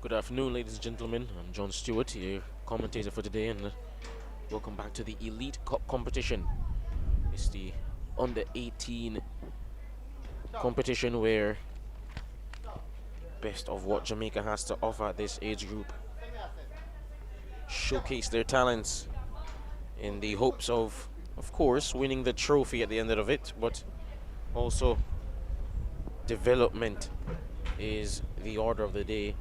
Good afternoon, ladies and gentlemen. I'm John Stewart, your commentator for today, and welcome back to the Elite Cup competition. It's the under 18 competition where best of what Jamaica has to offer at this age group showcase their talents in the hopes of course, winning the trophy at the end of it, but also development is the order of the day,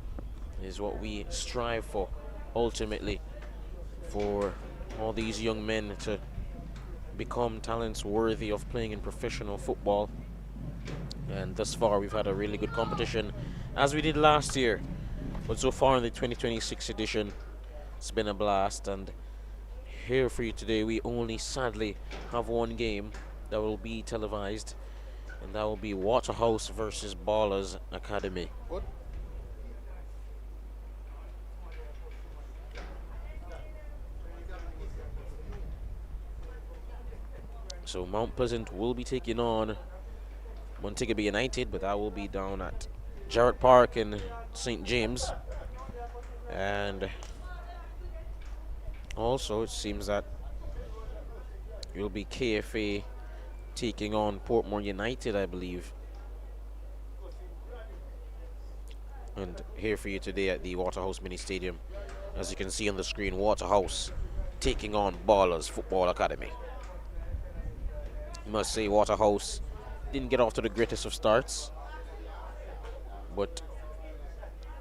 is what we strive for ultimately, for all these young men to become talents worthy of playing in professional football. And thus far we've had a really good competition, as we did last year, but so far in the 2026 edition it's been a blast. And here for you today we only sadly have one game that will be televised, and that will be Waterhouse versus Ballaz Academy. So Mount Pleasant will be taking on Montego Bay United, but that will be down at Jarrett Park in St. James. And also it seems that it will be KFA taking on Portmore United, I believe. And here for you today at the Waterhouse Mini Stadium, as you can see on the screen, Waterhouse taking on Ballaz Football Academy. I must say Waterhouse didn't get off to the greatest of starts, but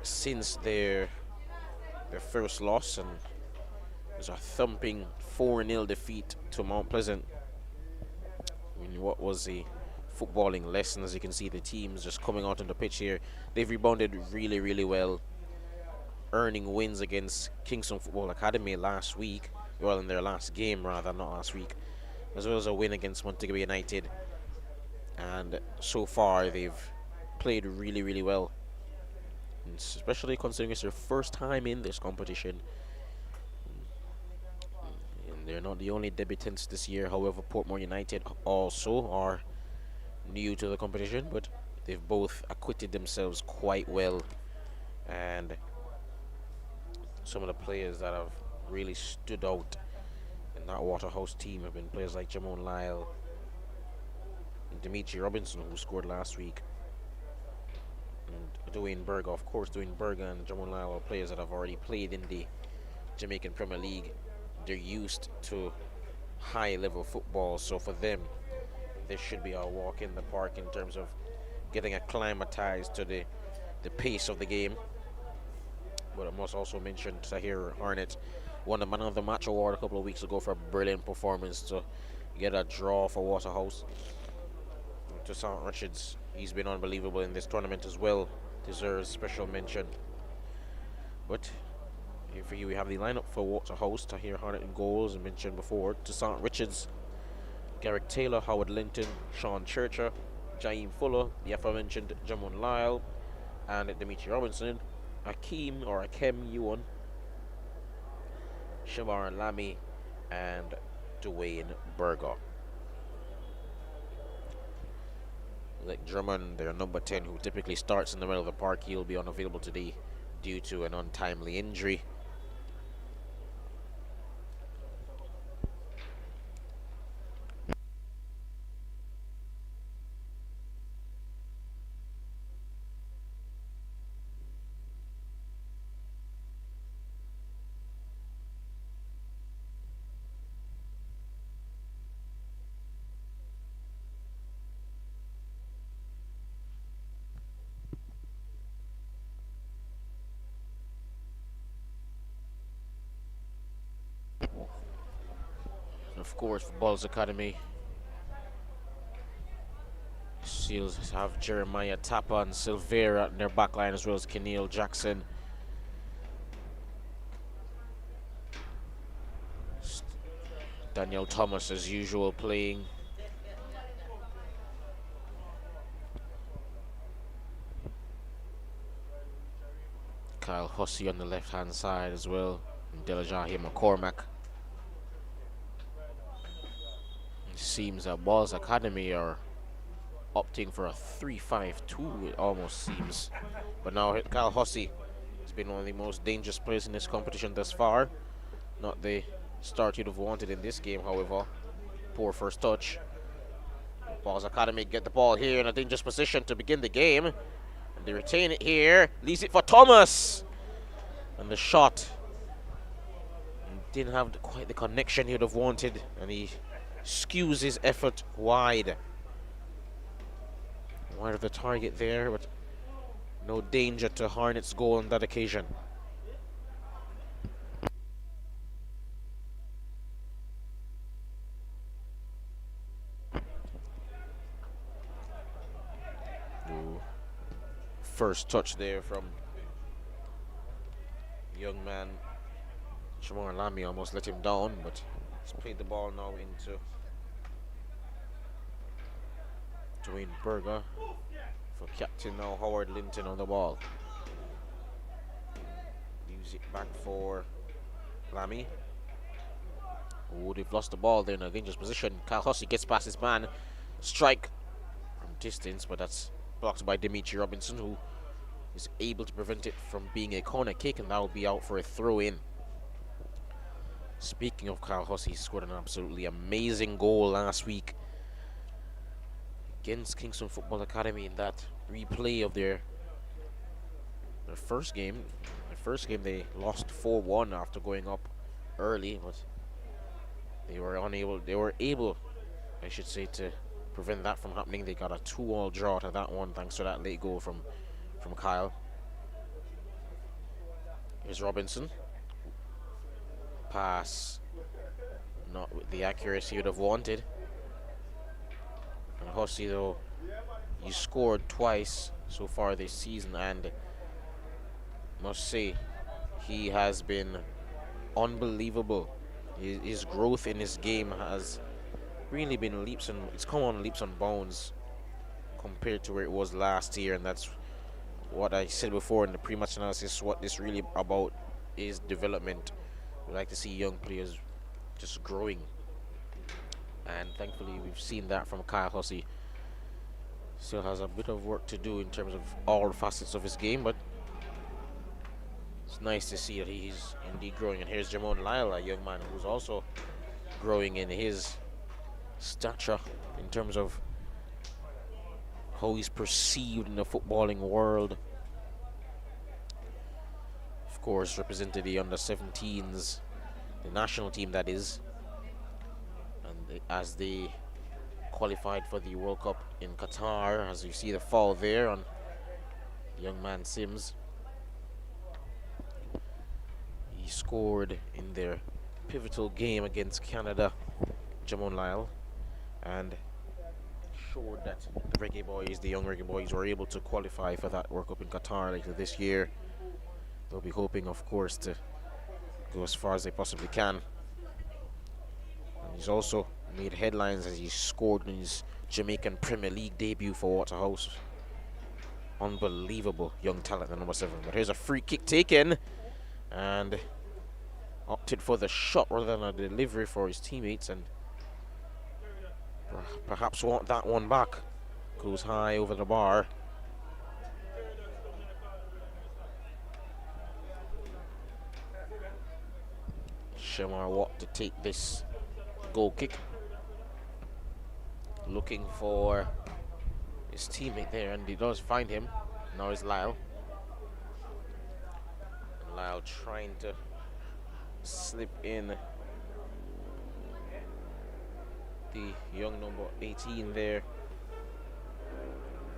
since their first loss, and it was a thumping 4-0 defeat to Mount Pleasant, I mean, what was a footballing lesson. As you can see, the teams just coming out on the pitch here, they've rebounded really well, earning wins against Kingston Football Academy last week, well, in their last game rather, not last week, as well as a win against Montego Bay United. And so far they've played really well, and especially considering it's their first time in this competition. And they're not the only debutants this year. However, Portmore United also are new to the competition, but they've both acquitted themselves quite well. And some of the players that have really stood out in that Waterhouse team have been players like Jamon Lyle and Dimitri Robinson, who scored last week, and Dwayne Berger. Of course, Dwayne Berger and Jamon Lyle are players that have already played in the Jamaican Premier League. They're used to high-level football, so for them, this should be a walk in the park in terms of getting acclimatized to the pace of the game. But I must also mention Tahir Harnett won the Man of the Match award a couple of weeks ago for a brilliant performance to get a draw for Waterhouse. To St. Richards, he's been unbelievable in this tournament as well, deserves special mention. But here for you we have the lineup for Waterhouse: Tahir Harnett in goals, as mentioned before. To St. Richards, Garrick Taylor, Howard Linton, Sean Churcher, Jaime Fuller, the aforementioned Jamon Lyle, and Dimitri Robinson, Akem Yuan, Shamar Lamy, and Dwayne Berger. Like Drummond, their number 10, who typically starts in the middle of the park, he'll be unavailable today due to an untimely injury. Of course, for Ballaz Academy, Seals have Jeremiah Tapper and Silvera in their backline, as well as Keneal Jackson. Daniel Thomas, as usual, playing. Kyle Hussey on the left-hand side as well, and Delajahi McCormack. It seems that Ballaz Academy are opting for a 3-5-2, it almost seems. But now Kyle Hussey He's been one of the most dangerous players in this competition thus far. Not the start you'd have wanted in this game, however. Poor first touch. Ballaz Academy get the ball here in a dangerous position to begin the game. And they retain it here. Leaves it for Thomas. And the shot didn't have quite the connection he'd have wanted. And he skews his effort wide. Wide of the target there, but no danger to Hornets' goal on that occasion. First touch there from young man Shamar Lamy, almost let him down, but he's played the ball now into Dwayne Berger for captain now Howard Linton on the ball. Leaves it back for Lamy. Oh, they've lost the ball there in a dangerous position. Kyle Hussey gets past his man. Strike from distance, but that's blocked by Dimitri Robinson, who is able to prevent it from being a corner kick, and that will be out for a throw-in. Speaking of Kyle Hussey, he scored an absolutely amazing goal last week against Kingston Football Academy in that replay of their first game. The first game they lost 4-1 after going up early, but they were able, I should say, to prevent that from happening. They got a 2-2 draw to that one thanks to that late goal from Kyle. Here's Robinson. Pass. Not with the accuracy you'd have wanted. And Hussey, though, he scored twice so far this season, and must say he has been unbelievable. His growth in his game has really been it's come on leaps and bounds compared to where it was last year, and that's what I said before in the pre-match analysis. What this really about is development. We like to see young players just growing, and thankfully we've seen that from Kyle Hussey. Still has a bit of work to do in terms of all facets of his game, but it's nice to see that he's indeed growing. And here's Jamon Lyle, a young man who's also growing in his stature in terms of how he's perceived in the footballing world. Of course, represented the under-17s, the national team that is, and as they qualified for the World Cup in Qatar, as you see the foul there on the young man Sims. He scored in their pivotal game against Canada, Jamon Lyle, and showed that the Reggae Boyz, the young Reggae Boyz, were able to qualify for that World Cup in Qatar later this year. They'll be hoping, of course, to go as far as they possibly can. And he's also made headlines as he scored in his Jamaican Premier League debut for Waterhouse. Unbelievable young talent, the number 7. But here's a free kick taken, and opted for the shot rather than a delivery for his teammates, and perhaps want that one back. Goes high over the bar. Shamar Watt to take this goal kick. Looking for his teammate there, and he does find him. Now it's Lyle. And Lyle trying to slip in the young number 18 there,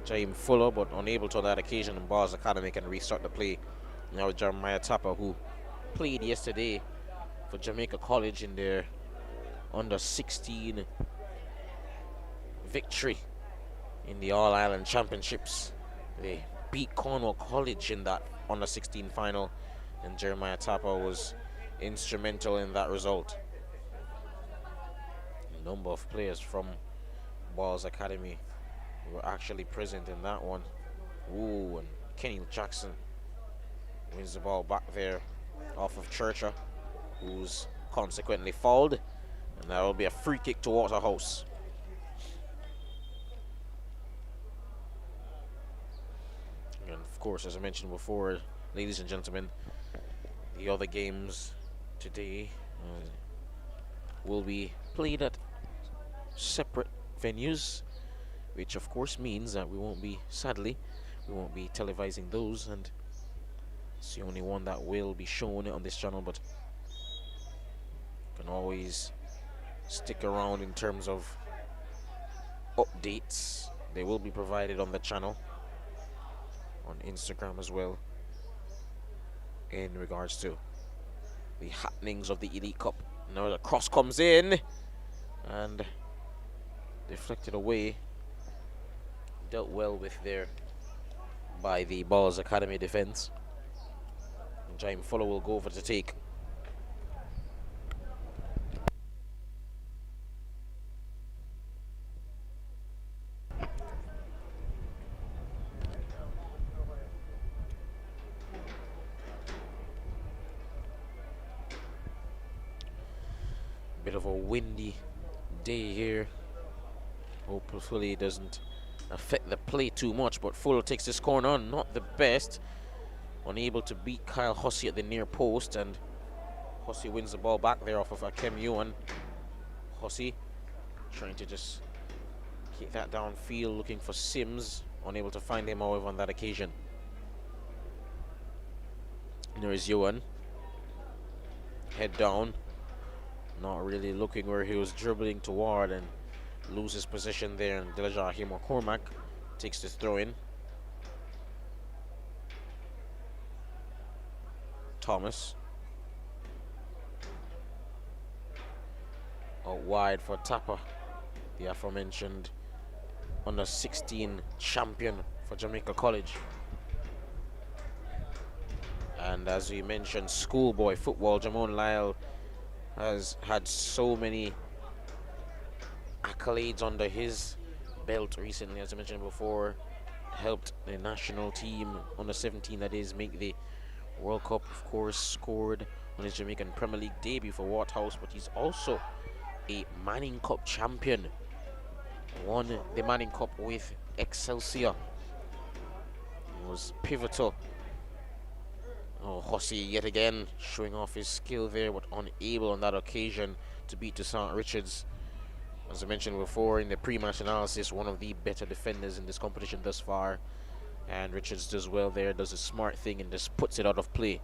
Jaime Fuller, but unable to on that occasion, and Ballaz Academy can restart the play. Now Jeremiah Tapper, who played yesterday for Jamaica College in their under-16 victory in the All-Ireland Championships. They beat Cornwall College in that under-16 final, and Jeremiah Tapper was instrumental in that result. A number of players from Ballaz Academy were actually present in that one. Ooh, and Kenny Jackson wins the ball back there off of Churcher, who's consequently fouled, and that will be a free kick to Waterhouse. And of course, as I mentioned before, ladies and gentlemen, the other games today will be played at separate venues, which of course means that sadly, we won't be televising those, and it's the only one that will be shown on this channel, but you can always stick around in terms of updates. They will be provided on the channel, on Instagram as well, in regards to the happenings of the Elite Cup. Now the cross comes in and deflected away. Dealt well with there by the Ballaz Academy defense. Jaime Fuller will go over to take. Bit of a windy day here. Hopefully it doesn't affect the play too much, but Fuller takes this corner on, not the best. Unable to beat Kyle Hussey at the near post, and Hussey wins the ball back there off of Akem Yuan. Hussey trying to just kick that downfield, looking for Sims. Unable to find him, however, on that occasion. And there is Yuan. Head down. Not really looking where he was dribbling toward, and loses position there. And Dilajah McCormack takes this throw in. Thomas. Out wide for Tapper, the aforementioned under 16 champion for Jamaica College. And as we mentioned, schoolboy football, Jamon Lyle has had so many accolades under his belt recently. As I mentioned before, helped the national team under 17, that is, make the World Cup. Of course, scored on his Jamaican Premier League debut for Waterhouse, but he's also a Manning Cup champion. Won the Manning Cup with Excelsior. He was pivotal. Oh, Hussey yet again showing off his skill there, but unable on that occasion to beat Toussaint Richards. As I mentioned before in the pre-match analysis, one of the better defenders in this competition thus far. And Richards does well there, does a smart thing and just puts it out of play.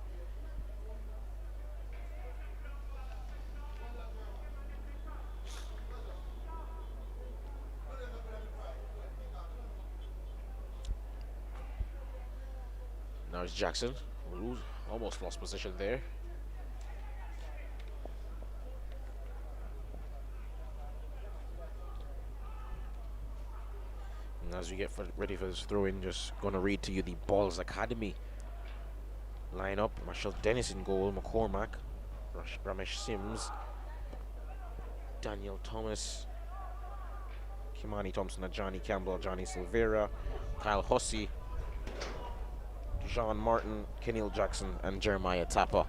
Now it's Jackson. Almost lost position there. And as we get ready for this throw-in, just going to read to you the Ballaz Academy lineup. Marshall Dennis in goal, McCormack, Ramesh Sims, Daniel Thomas, Kimani Thompson, Johnny Campbell, Johnny Silvera, Kyle Hussey, John Martin, Kenil Jackson, and Jeremiah Tapper.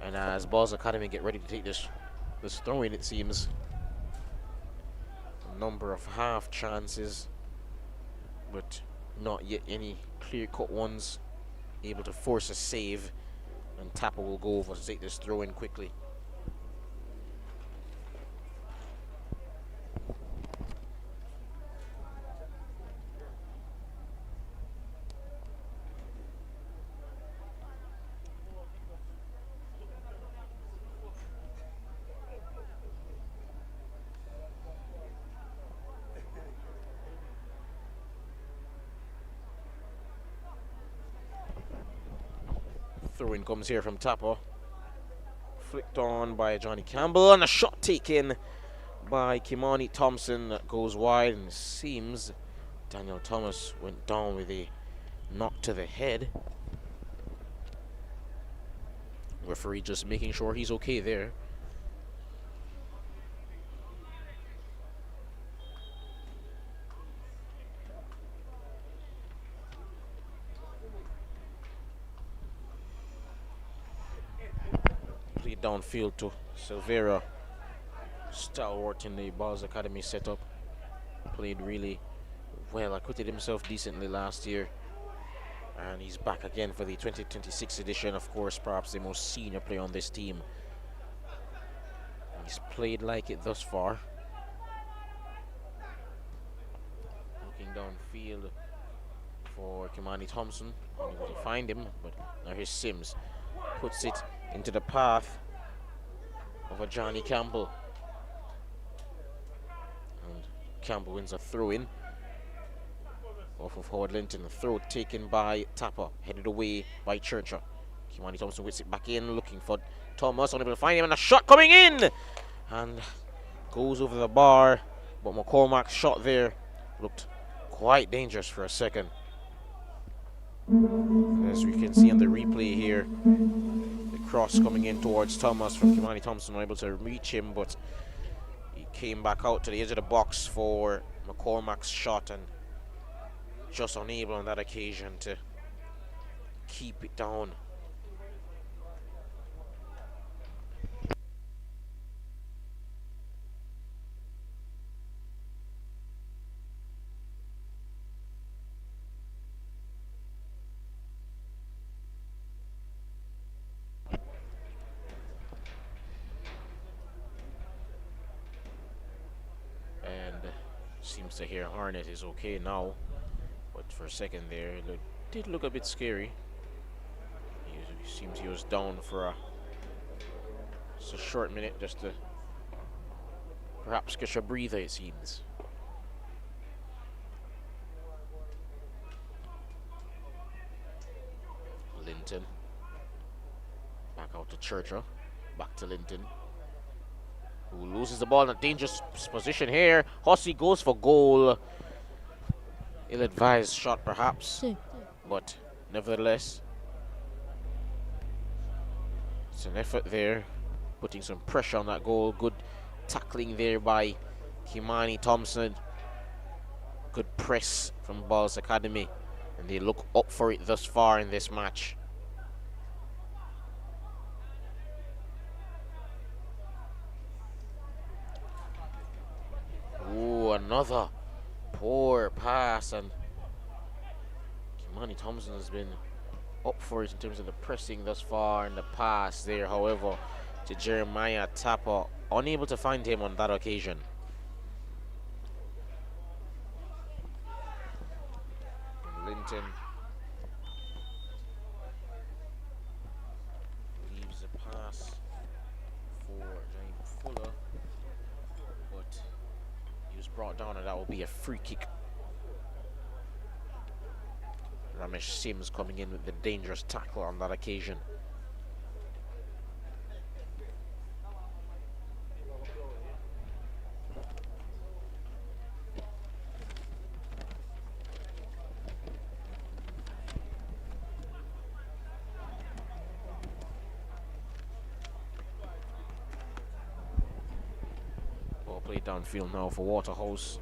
And as Ballaz Academy get ready to take this throw-in, it seems a number of half chances, but not yet any clear-cut ones. Able to force a save, and Tapper will go over to take this throw-in quickly. Throw-in comes here from Tapper. Flicked on by Johnny Campbell, and a shot taken by Kimani Thompson that goes wide, and it seems Daniel Thomas went down with a knock to the head. Referee just making sure he's okay there. Downfield to Silvera, stalwart in the Ballaz Academy setup. Played really well, acquitted himself decently last year And he's back again for the 2026 edition. Of course, perhaps the most senior player on this team. He's played like it thus far. Looking downfield for Kimani Thompson. Unable to find him, but now here's Sims. Puts it into the path of a Johnny Campbell. And Campbell wins a throw-in off of Howard Linton. A throw taken by Tapper, headed away by Churcher. Kimani Thompson whips it back in, looking for Thomas, unable to find him, and a shot coming in! And goes over the bar, but McCormack's shot there looked quite dangerous for a second. As we can see on the replay here, the cross coming in towards Thomas from Kimani Thompson, unable to reach him, but he came back out to the edge of the box for McCormack's shot and just unable on that occasion to keep it down. Seems to hear Harnett is okay now, but for a second there it did look a bit scary. He seems he was down for just a short minute, just to perhaps catch a breather, it seems. Linton back out to Churcher, back to Linton, who loses the ball in a dangerous position here. Hussey goes for goal. Ill-advised shot perhaps, but nevertheless, it's an effort there, putting some pressure on that goal. Good tackling there by Kimani Thompson. Good press from Ballaz Academy, and they look up for it thus far in this match. Ooh, another poor pass, and Kimani Thompson has been up for it in terms of the pressing thus far, and the pass there, however, to Jeremiah Tapper, unable to find him on that occasion. And Linton leaves the pass for James Fuller, but he was brought down, and that will be a free kick. Ramesh Sims coming in with the dangerous tackle on that occasion. Ball played downfield now for Waterhouse.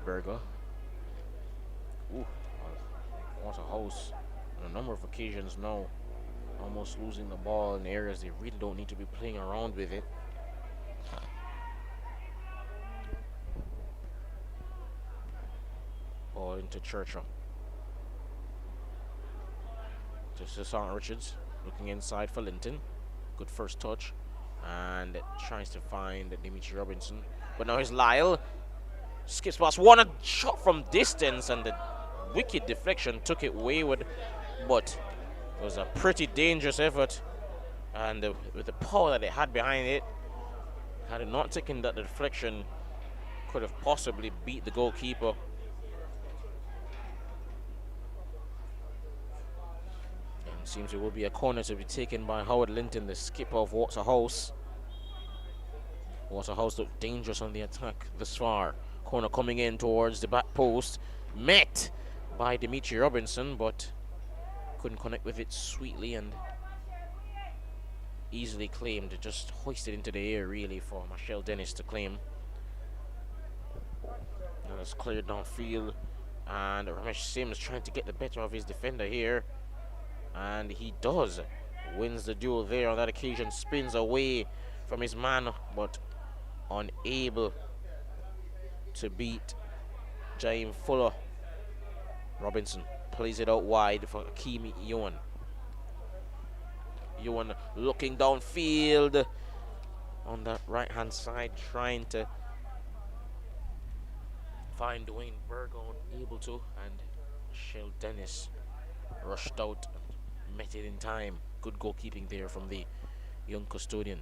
Burger. Ooh, Waterhouse on a number of occasions now, almost losing the ball in areas they really don't need to be playing around with it. Ball into Churchill. To St. Richards, looking inside for Linton. Good first touch, and tries to find Dimitri Robinson, but now here's Lyle. Skips past one, a shot from distance, and the wicked deflection took it wayward, but it was a pretty dangerous effort, and with the power that it had behind it, had it not taken that deflection, could have possibly beat the goalkeeper. And it seems it will be a corner to be taken by Howard Linton, the skipper of Waterhouse. Waterhouse looked dangerous on the attack thus far. Corner coming in towards the back post, met by Dimitri Robinson, but couldn't connect with it sweetly, and easily claimed. Just hoisted into the air really for Michelle Dennis to claim. And it's cleared downfield, and Ramesh Sims trying to get the better of his defender here, and he does. Wins the duel there on that occasion, spins away from his man, but unable to beat James Fuller. Robinson plays it out wide for Akimi Ewan. Ewan looking downfield on the right-hand side, trying to find Dwayne Burgon, able to, and Shell Dennis rushed out and met it in time. Good goalkeeping there from the young custodian.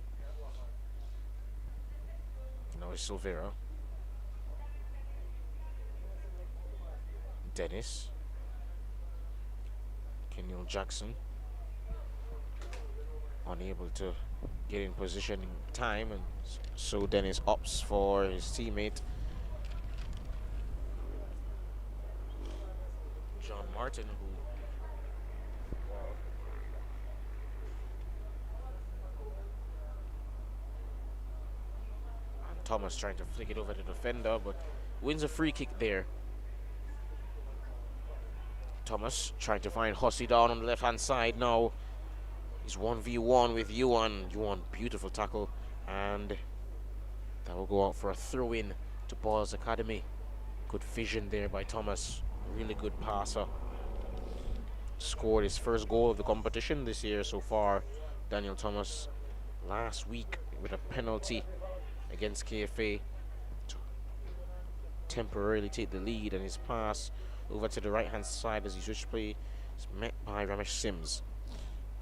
Now it's Silvera. Dennis. Kenyon Jackson. Unable to get in position in time, and so Dennis opts for his teammate John Martin, and Thomas trying to flick it over to the defender, but wins a free kick there. Thomas trying to find Hussey down on the left hand side now. He's 1v1 with Yuan. Yuan, beautiful tackle, and that will go out for a throw in to Ballaz Academy. Good vision there by Thomas. Really good passer. Scored his first goal of the competition this year so far, Daniel Thomas, last week with a penalty against KFA to temporarily take the lead, and his pass over to the right hand side as he switched play is met by Ramesh Sims.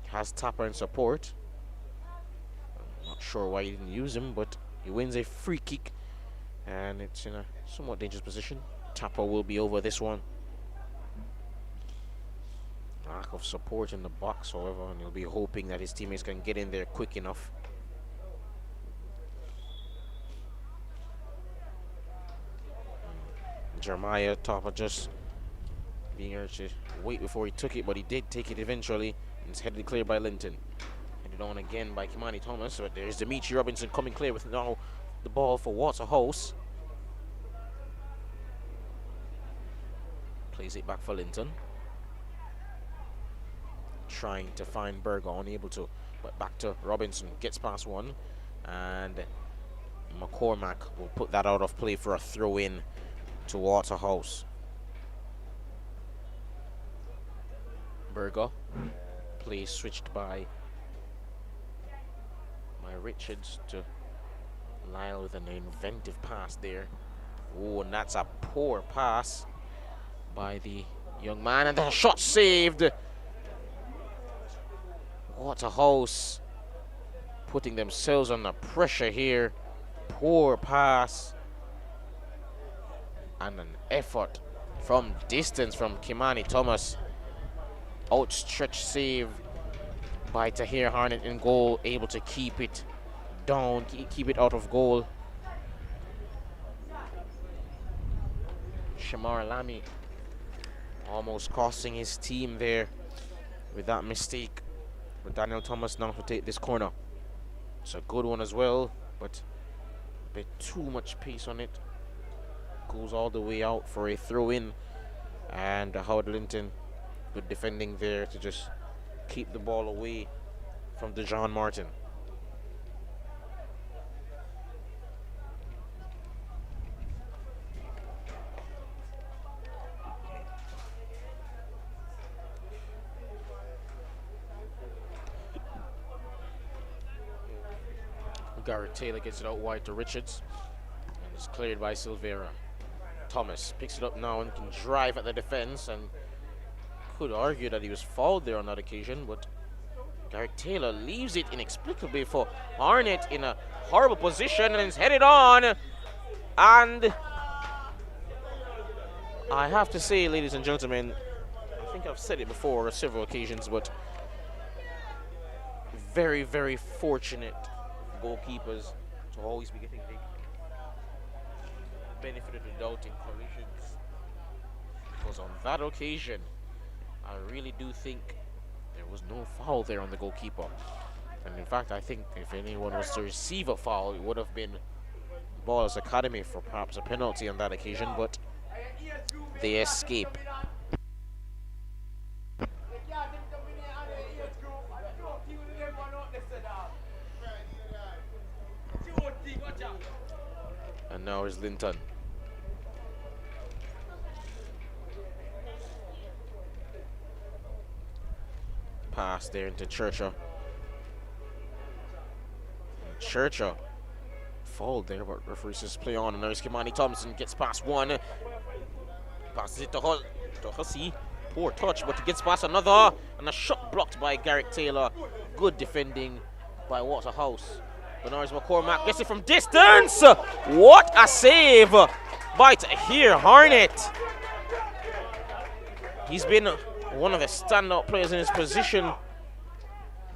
Has Tapper in support. I'm not sure why he didn't use him, but he wins a free kick, and it's in a somewhat dangerous position. Tapper will be over this one. Lack of support in the box, however, and he'll be hoping that his teammates can get in there quick enough. Jeremiah Tapper just being urged to wait before he took it, but he did take it eventually. It's headed clear by Linton. Headed on again by Kimani Thomas, but there's Dimitri Robinson coming clear with now the ball for Waterhouse. Plays it back for Linton. Trying to find Berger, unable to, but back to Robinson, gets past one, and McCormack will put that out of play for a throw in to Waterhouse. Berger. Play switched by Richards to Lyle with an inventive pass there. Oh, and that's a poor pass by the young man, and the shot saved. Waterhouse putting themselves under pressure here. Poor pass and an effort from distance from Kimani Thomas. Outstretched save by Tahir Harnett in goal, able to keep it down, keep it out of goal. Shamar Lamy almost costing his team there with that mistake. But Daniel Thomas now to take this corner. It's a good one as well, but a bit too much pace on it. Goes all the way out for a throw in, and Howard Linton, good defending there to just keep the ball away from Dejan Martin. Garrett Taylor gets it out wide to Richards, and it's cleared by Silvera. Thomas picks it up now and can drive at the defense, and could argue that he was fouled there on that occasion, but Garrett Taylor leaves it inexplicably for Arnett in a horrible position, and is headed on. And I have to say, ladies and gentlemen, I think I've said it before on several occasions, but very, very fortunate goalkeepers to always be getting the benefit of the doubt in collisions, because on that occasion I really do think there was no foul there on the goalkeeper, and in fact I think if anyone was to receive a foul, it would have been Ballaz Academy for perhaps a penalty on that occasion, but they escape. And now is Linton. pass there into Churchill. Churchill fouled there, but referee says play on. And there's Kimani Thompson, gets past one. Passes it to Hussey. Poor touch, but he gets past another. And a shot blocked by Garrick Taylor. Good defending by Waterhouse. Bernard McCormack gets it from distance. What a save by Tahir Harnett. He's been one of the standout players in his position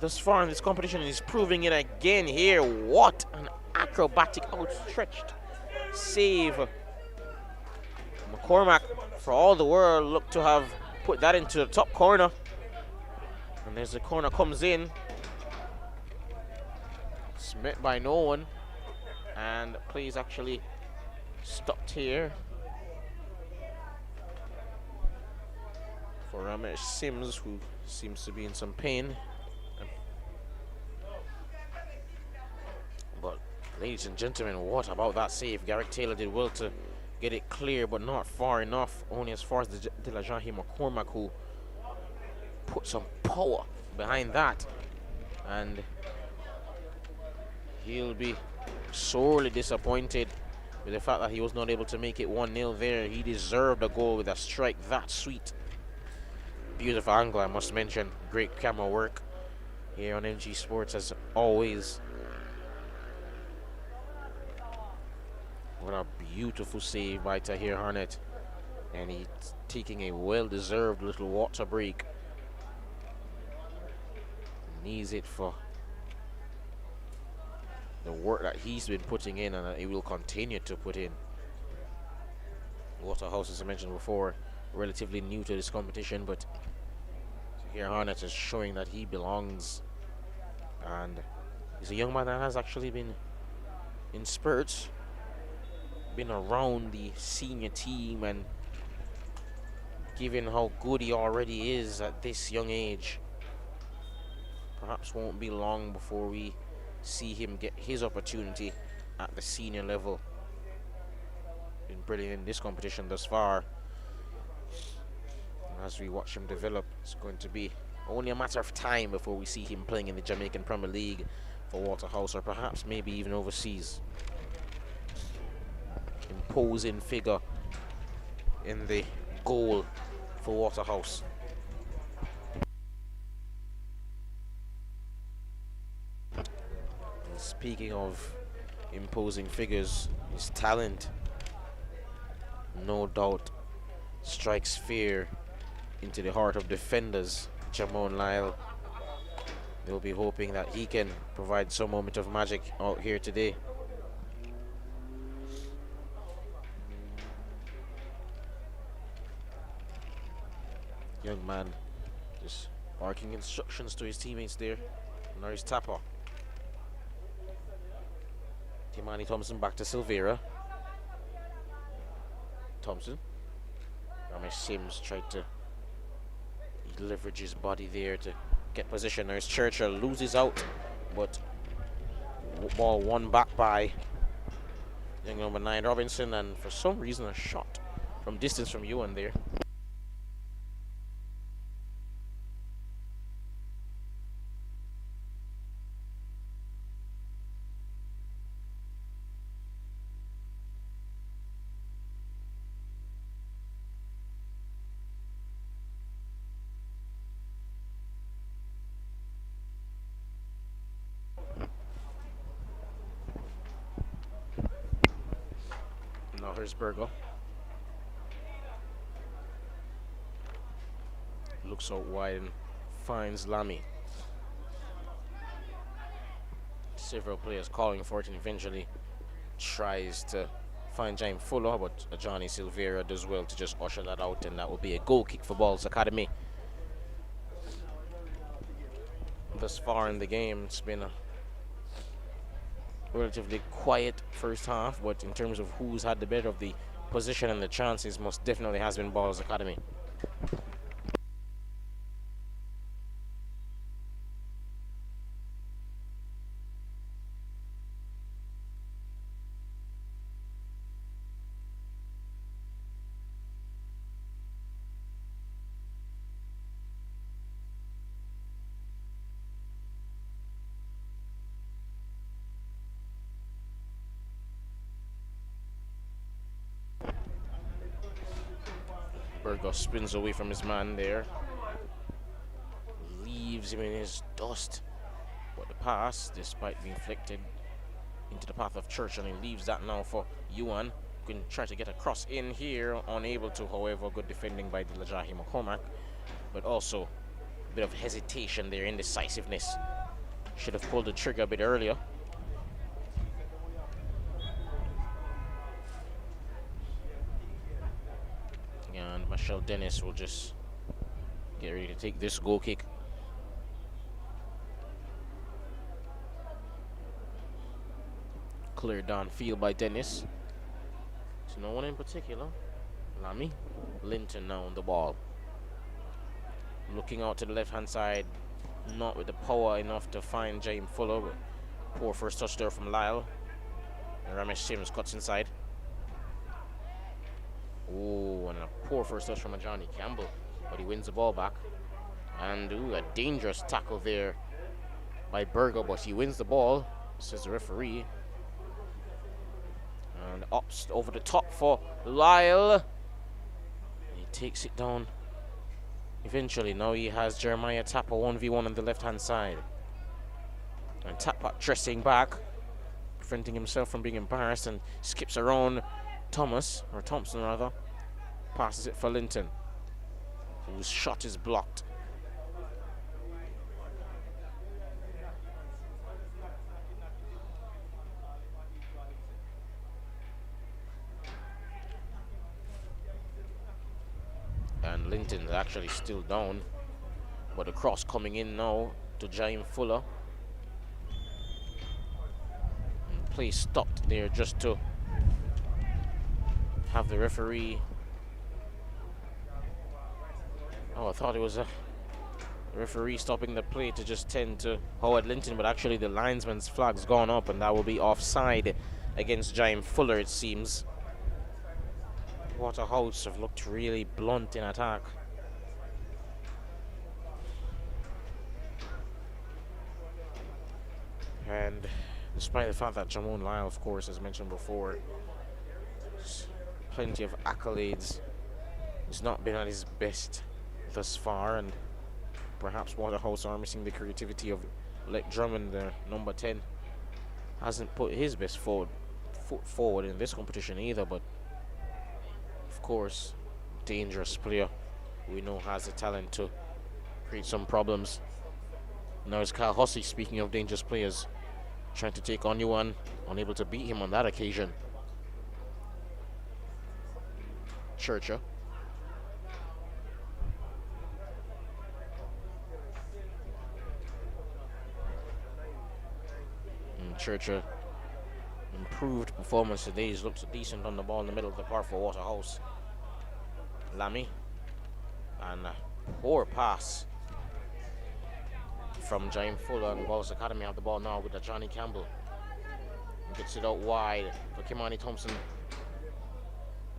thus far in this competition, and he's proving it again here. What an acrobatic, outstretched save. McCormack, for all the world, looked to have put that into the top corner. And there's the corner comes in. It's met by no one. And play is actually stopped here for Ramesh Sims, who seems to be in some pain. But ladies and gentlemen, what about that save? Garrick Taylor did well to get it clear, but not far enough. Only as far as the Delajahi McCormack, who put some power behind that. And he'll be sorely disappointed with the fact that he was not able to make it 1-0 there. He deserved a goal with a strike that sweet. Beautiful angle, I must mention. Great camera work here on MG Sports as always. What a beautiful save by Tahir Harnett. And he's taking a well-deserved little water break. Needs it for the work that he's been putting in and that he will continue to put in. Waterhouse, as I mentioned before, relatively new to this competition, but here Harnett is showing that he belongs, and he's a young man that has actually been in spurts, been around the senior team, and given how good he already is at this young age, perhaps won't be long before we see him get his opportunity at the senior level. Been brilliant in this competition thus far. As we watch him develop, it's going to be only a matter of time before we see him playing in the Jamaican Premier League for Waterhouse, or perhaps maybe even overseas. Imposing figure in the goal for Waterhouse. And speaking of imposing figures, his talent, no doubt, strikes fear into the heart of defenders. Jamon Lyle, they'll be hoping that he can provide some moment of magic out here today. Young man just barking instructions to his teammates there. Norris Tapper. Timani Thompson back to Silvera. Thompson. Ramesh Sims tried to leverage his body there to get position. There's Churchill, loses out, but ball won back by young number 9 Robinson, and for some reason a shot from distance from Ewan there. Now here's Berger. Looks out wide and finds Lamy. Several players calling for it, and eventually tries to find Jaime Fuller, but Johnny Silvera does well to just usher that out, and that will be a goal kick for Ballaz Academy. Thus far in the game, it's been a relatively quiet first half, but in terms of who's had the better of the position and the chances, most definitely has been Ballaz Academy. Burgos spins away from his man there. Leaves him in his dust. But the pass, despite being flicked into the path of Church, and he leaves that now for Yuan. Can try to get a cross in here, unable to, however. Good defending by Dilajahi McCormack, but also a bit of hesitation there, indecisiveness. Should have pulled the trigger a bit earlier. And Michelle Dennis will just get ready to take this goal kick. Cleared downfield by Dennis. So no one in particular. Lamy. Linton now on the ball. Looking out to the left-hand side. Not with the power enough to find James Fuller. But poor first touch there from Lyle. And Ramesh Sims cuts inside. Oh, and a poor first touch from Johnny Campbell. But he wins the ball back. And a dangerous tackle there by Berger. But he wins the ball, says the referee. And ups over the top for Lyle. He takes it down. Eventually, now he has Jeremiah Tapper 1v1 on the left-hand side. And Tapper dressing back, preventing himself from being embarrassed, and skips around Thomas, or Thompson rather. Passes it for Linton, whose shot is blocked. And Linton's actually still down, but the cross coming in now to Jaime Fuller. And play stopped there just to have the referee. Oh, I thought it was a referee stopping the play to just tend to Howard Linton, but actually the linesman's flag's gone up, and that will be offside against Jaime Fuller, it seems. Waterhouse have looked really blunt in attack. And despite the fact that Jamon Lyle, of course, as mentioned before, plenty of accolades, he's not been at his best thus far, and perhaps Waterhouse are missing the creativity of Lek Drummond, their number 10. Hasn't put his best foot forward in this competition either, but of course, dangerous player we know has the talent to create some problems. Now it's Kyle Hussey, speaking of dangerous players, trying to take on Yuan, unable to beat him on that occasion. Churcher. And Churcher, improved performance today. He's looked decent on the ball in the middle of the park for Waterhouse. Lamy. And a poor pass from James Fuller, and Ballaz Academy have the ball now with Johnny Campbell. He gets it out wide for Kimani Thompson.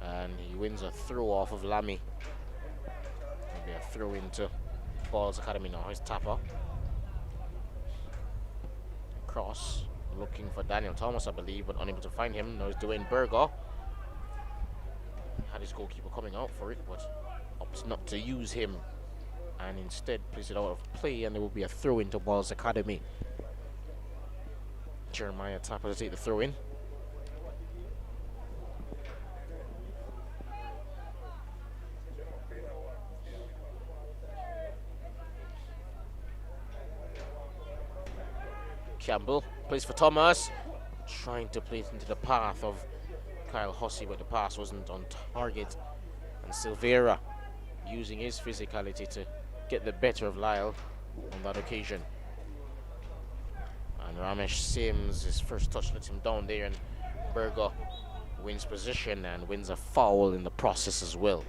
And he wins a throw off of Lamy. Maybe a throw into Ballaz Academy now. Here's Tapper. Cross. Looking for Daniel Thomas, I believe, but unable to find him. Now it's Dwayne Berger. Had his goalkeeper coming out for it, but opts not to use him, and instead plays it out of play, and there will be a throw into Ballaz Academy. Jeremiah Tapper to take the throw in. Campbell plays for Thomas, trying to place into the path of Kyle Hussey, but the pass wasn't on target. And Silveira using his physicality to get the better of Lyle on that occasion. And Ramesh Sims, his first touch lets him down there, and Berger wins position and wins a foul in the process as well.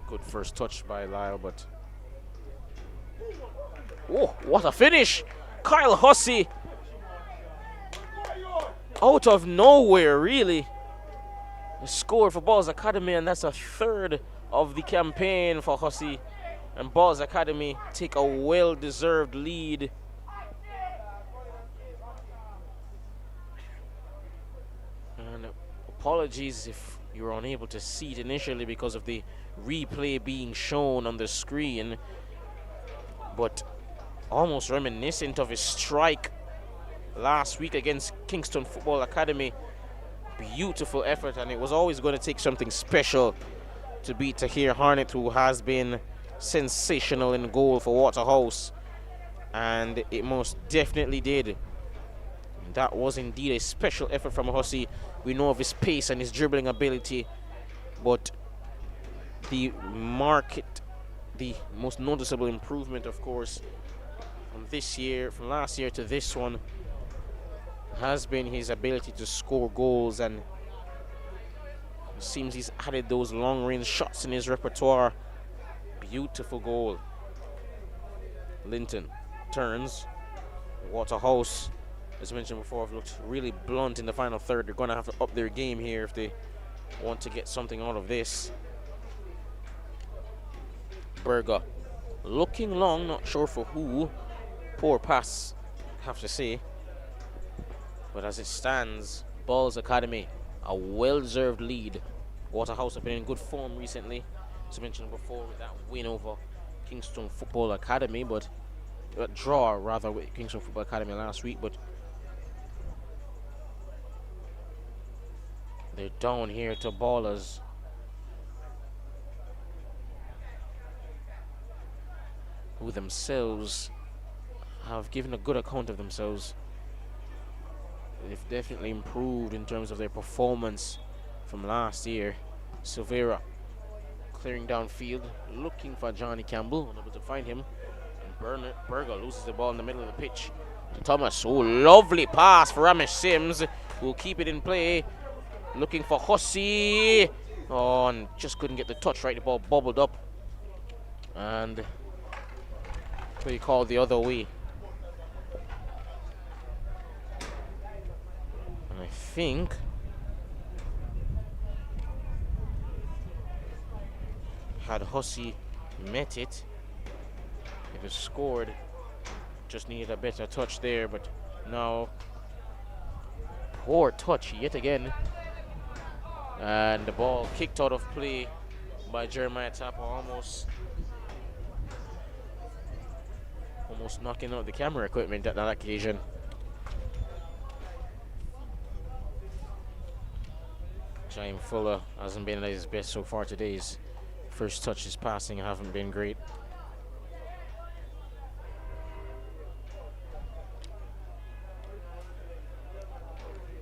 Good first touch by Lyle, but oh, what a finish! Kyle Hussey out of nowhere, really. He scored for Ballaz Academy, and that's a third of the campaign for Hussey. And Ballaz Academy take a well-deserved lead Apologies if you were unable to see it initially because of the replay being shown on the screen, but almost reminiscent of his strike last week against Kingston Football Academy. Beautiful effort, and it was always going to take something special to beat Tahir Harnett, who has been sensational in goal for Waterhouse, and it most definitely did. That was indeed a special effort from Hussey. We know of his pace and his dribbling ability, but the most noticeable improvement, of course, from last year to this one, has been his ability to score goals, and it seems he's added those long-range shots in his repertoire. Beautiful goal. Linton turns. Waterhouse, as mentioned before, have looked really blunt in the final third. They're going to have to up their game here if they want to get something out of this. Berger looking long, not sure for who. Poor pass, I have to say. But as it stands, Ballaz Academy, a well-deserved lead. Waterhouse have been in good form recently, as mentioned before, with that win over Kingston Football Academy, but draw rather with Kingston Football Academy last week, but they're down here to Ballaz. Who themselves have given a good account of themselves. They've definitely improved in terms of their performance from last year. Silvera clearing downfield, looking for Johnny Campbell, unable to find him. And Berger loses the ball in the middle of the pitch to Thomas. Oh, lovely pass for Ramesh Sims, who will keep it in play. Looking for Hussey. Oh, and just couldn't get the touch right. The ball bubbled up. And play called the other way. And I think had Hussey met it, if it scored, just needed a better touch there, but now poor touch yet again. And the ball kicked out of play by Jeremiah Tapper, almost knocking out the camera equipment at that occasion. Jaime Fuller hasn't been at his best so far today. His first touches passing haven't been great.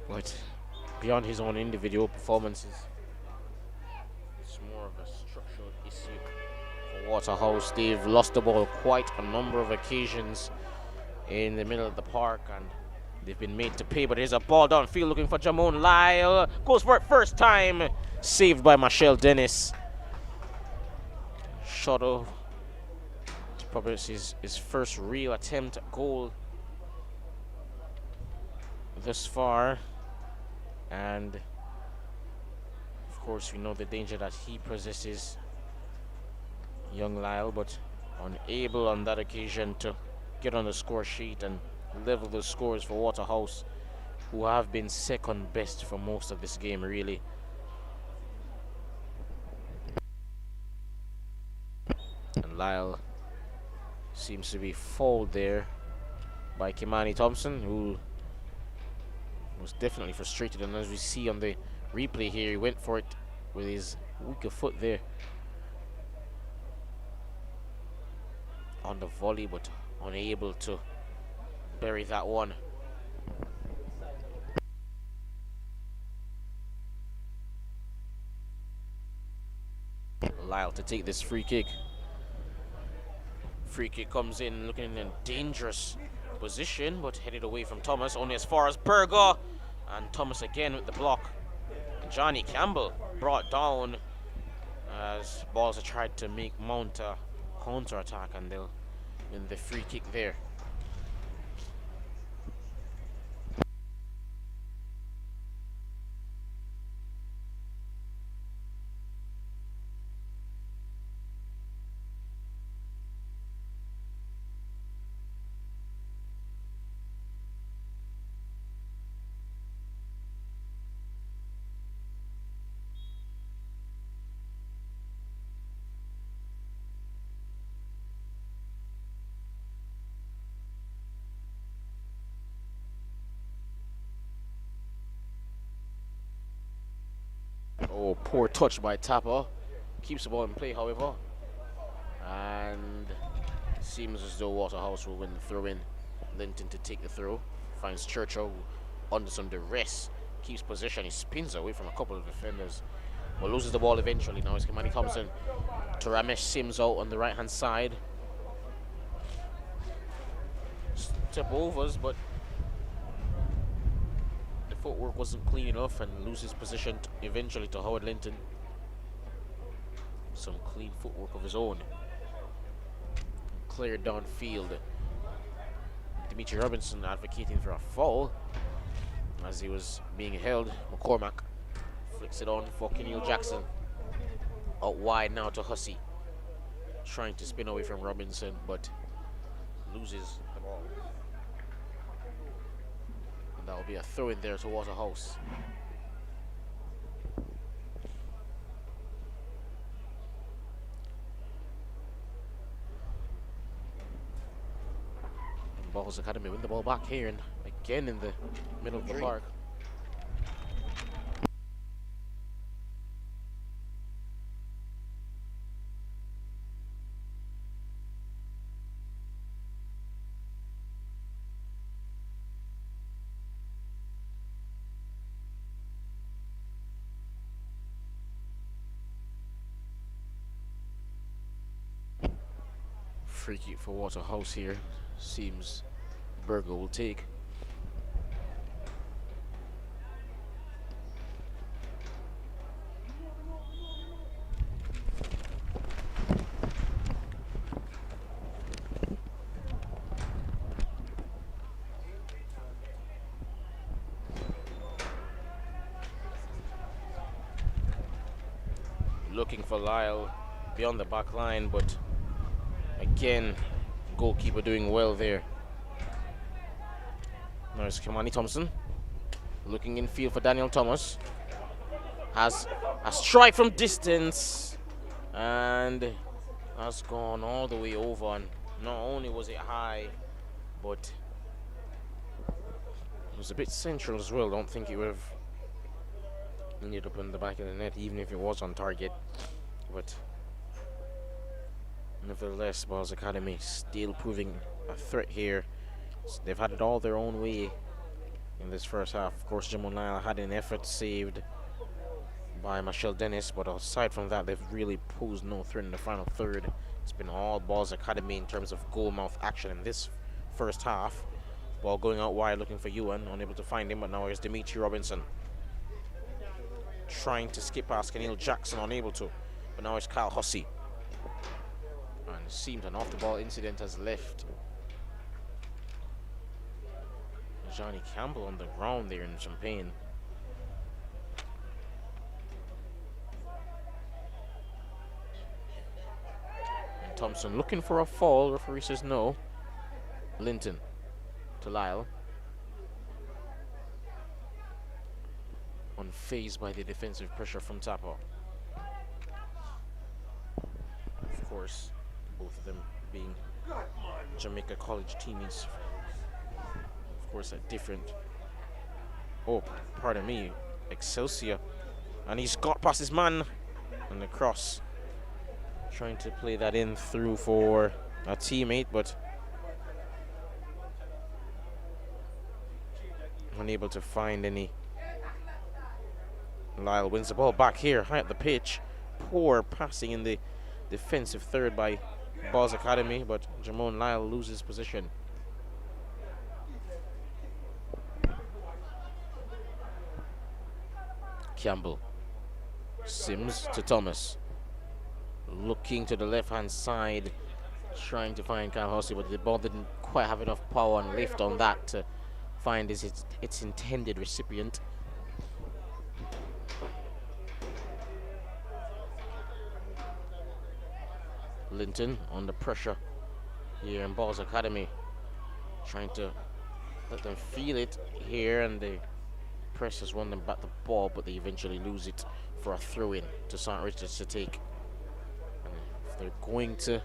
But beyond his own individual performances, it's more of a structural issue for Waterhouse. They've lost the ball quite a number of occasions in the middle of the park, and they've been made to pay. But there's a ball downfield looking for Jamon Lyle. Goes for it first time. Saved by Michelle Dennis. Shot off. It's probably his first real attempt at goal thus far. And of course we know the danger that he possesses, young Lyle, but unable on that occasion to get on the score sheet and level the scores for Waterhouse, who have been second best for most of this game, really. And Lyle seems to be fouled there by Kimani Thompson, who was definitely frustrated, and as we see on the replay here, he went for it with his weaker foot there on the volley, but unable to bury that one. Lyle to take this free kick. Free kick comes in looking in a dangerous position, but headed away from Thomas, only as far as Berger, and Thomas again with the block. Johnny Campbell brought down as Ballaz tried to mount a counter attack, and they'll win the free kick there. Poor touch by Tapper. Keeps the ball in play, however. And seems as though Waterhouse will win the throw in. Linton to take the throw. Finds Churchill under some duress. Keeps possession. He spins away from a couple of defenders. But loses the ball eventually. Now it's Kimani Thompson to Ramesh Sims out on the right hand side. Step overs, but the footwork wasn't clean enough and loses position eventually to Howard Linton. Some clean footwork of his own. Cleared downfield. Dimitri Robinson advocating for a foul as he was being held. McCormack flicks it on for Keneal Jackson. Out wide now to Hussey. Trying to spin away from Robinson, but loses the ball. And that will be a throw in there to Waterhouse. Ballaz Academy win the ball back here and again in the middle of the park. Free kick for Waterhouse here. Seems Berger will take. Looking for Lyle beyond the back line, but again, goalkeeper doing well there. There's Kimani Thompson looking in field for Daniel Thomas. Has a strike from distance and has gone all the way over. And not only was it high, but it was a bit central as well. Don't think it would have ended up in the back of the net, even if it was on target. But nevertheless, Ballaz Academy still proving a threat here. They've had it all their own way in this first half. Of course, Jamon Lyle had an effort saved by Michelle Dennis, but aside from that, they've really posed no threat in the final third. It's been all Ballaz Academy in terms of goal mouth action in this first half. Ball going out wide, looking for Ewan, unable to find him, but now here's Dimitri Robinson. Trying to skip past Keneal Jackson, unable to, but now it's Kyle Hussey. And it seems an off-the-ball incident has left Johnny Campbell on the ground there in some pain. And Thompson looking for a foul. Referee says no. Linton to Lyle. Unfazed by the defensive pressure from Tapper. Of course, both of them being Jamaica college teammates. Of course, a different, pardon me, Excelsior. And he's got past his man on the cross. Trying to play that in through for a teammate, but unable to find any. Lyle wins the ball back here, high up the pitch. Poor passing in the defensive third by Ballaz Academy, but Jamon Lyle loses position. Campbell. Sims to Thomas. Looking to the left-hand side, trying to find Kyle Hussey, but the ball didn't quite have enough power and lift on that to find its intended recipient. Linton under pressure here in Ballaz Academy, trying to let them feel it here, and the press has won them back the ball, but they eventually lose it for a throw-in to St. Richards to take. And if they're going to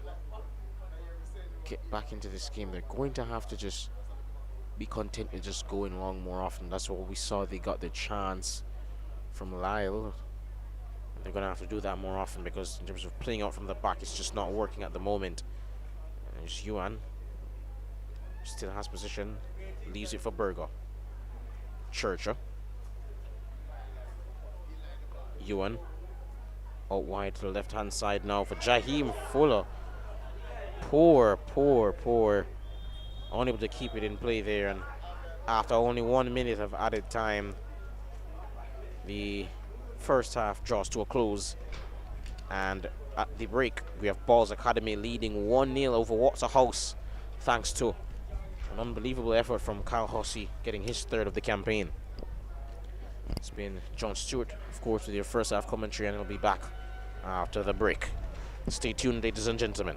get back into this game, they're going to have to just be content with just going long more often. That's what we saw. They got the chance from Lyle, They're going to have to do that more often because in terms of playing out from the back, it's just not working at the moment. There's Yuan. Still has position. Leaves it for Berger. Churcher. Yuan. Out wide to the left-hand side now for Jaheim Fuller. Poor. Unable to keep it in play there. And after only 1 minute of added time, the first half draws to a close. And at the break, we have Ballaz Academy leading 1-0 over Waterhouse, thanks to an unbelievable effort from Kyle Hussey getting his third of the campaign. It's been John Stewart, of course, with your first half commentary, and he'll be back after the break. Stay tuned, ladies and gentlemen.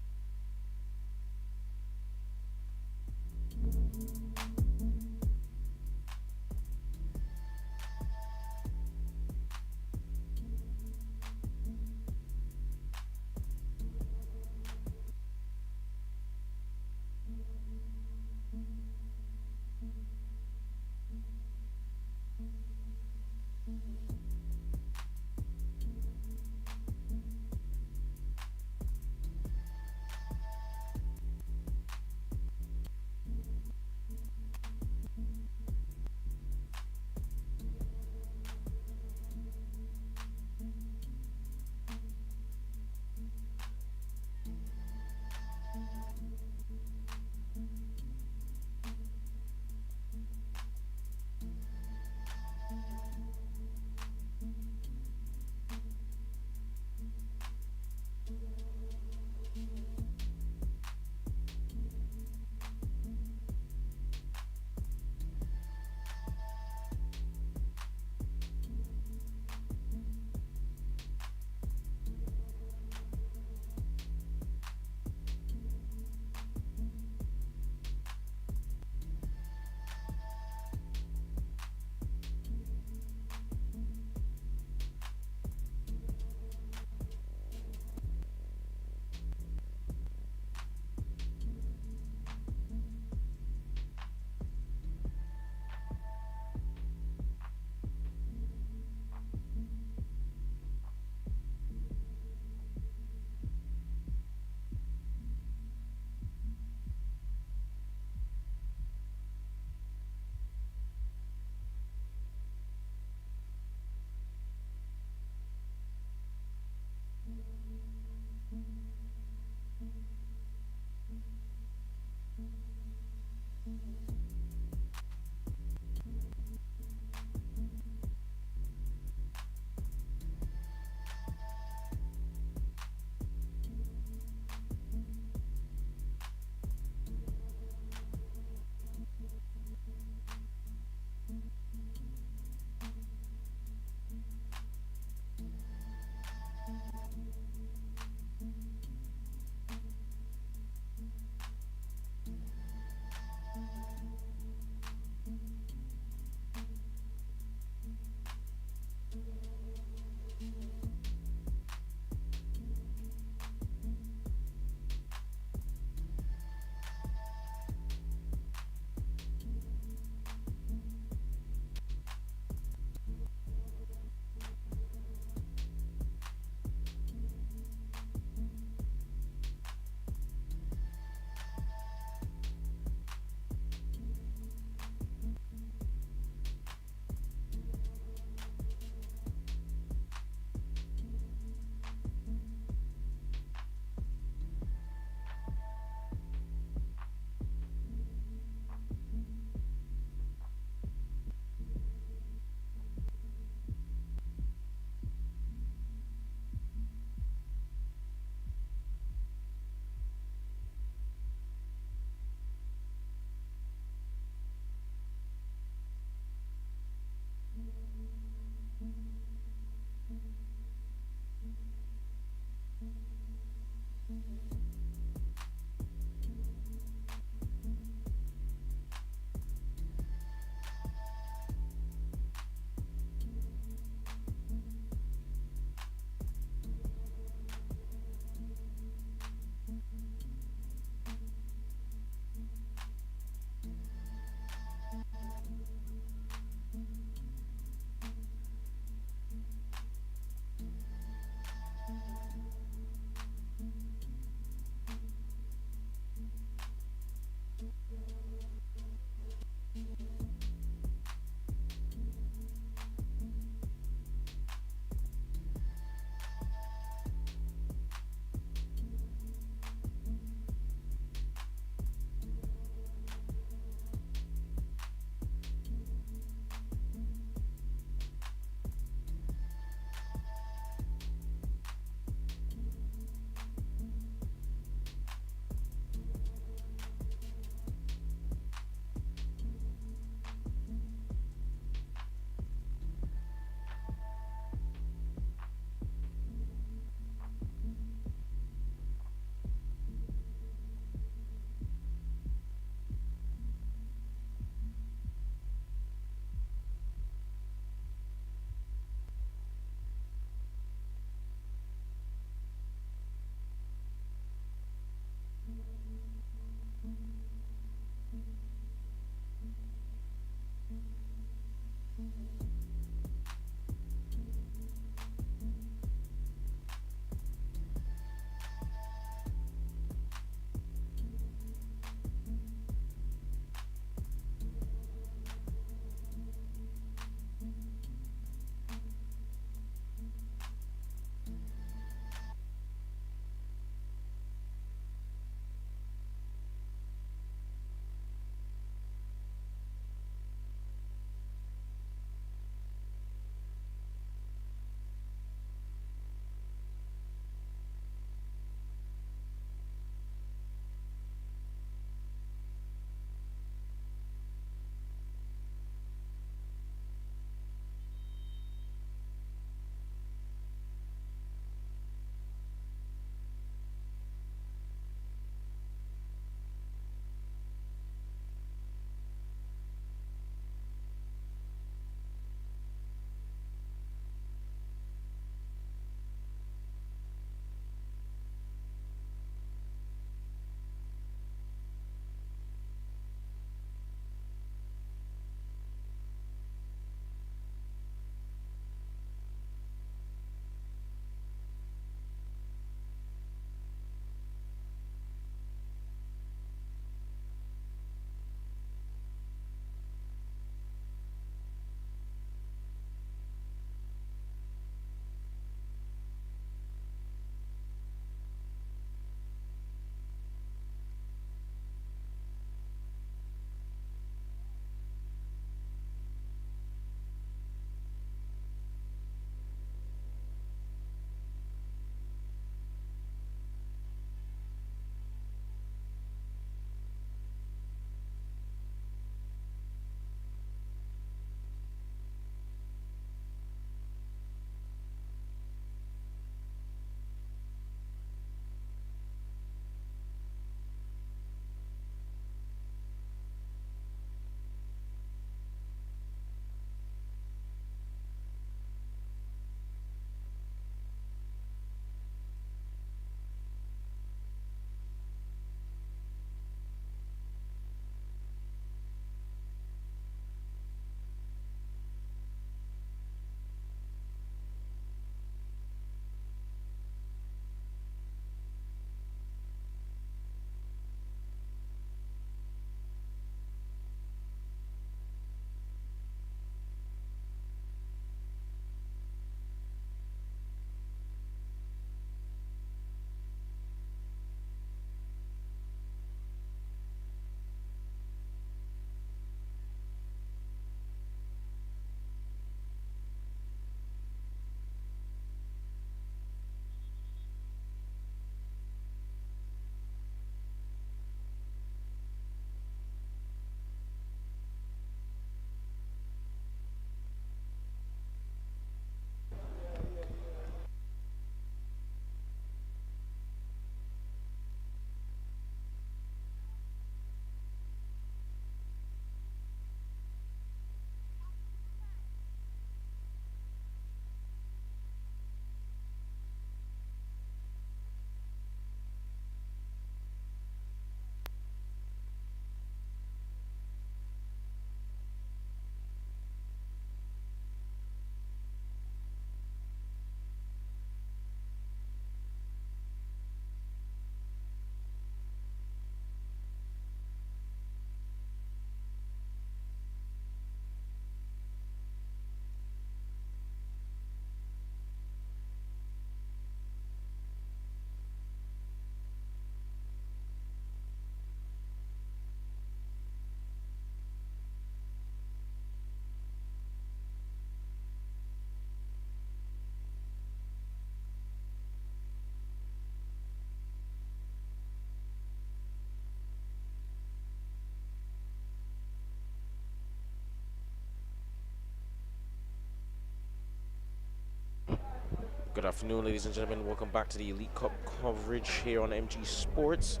Good afternoon, ladies and gentlemen. Welcome back to the Elite Cup coverage here on MG Sports.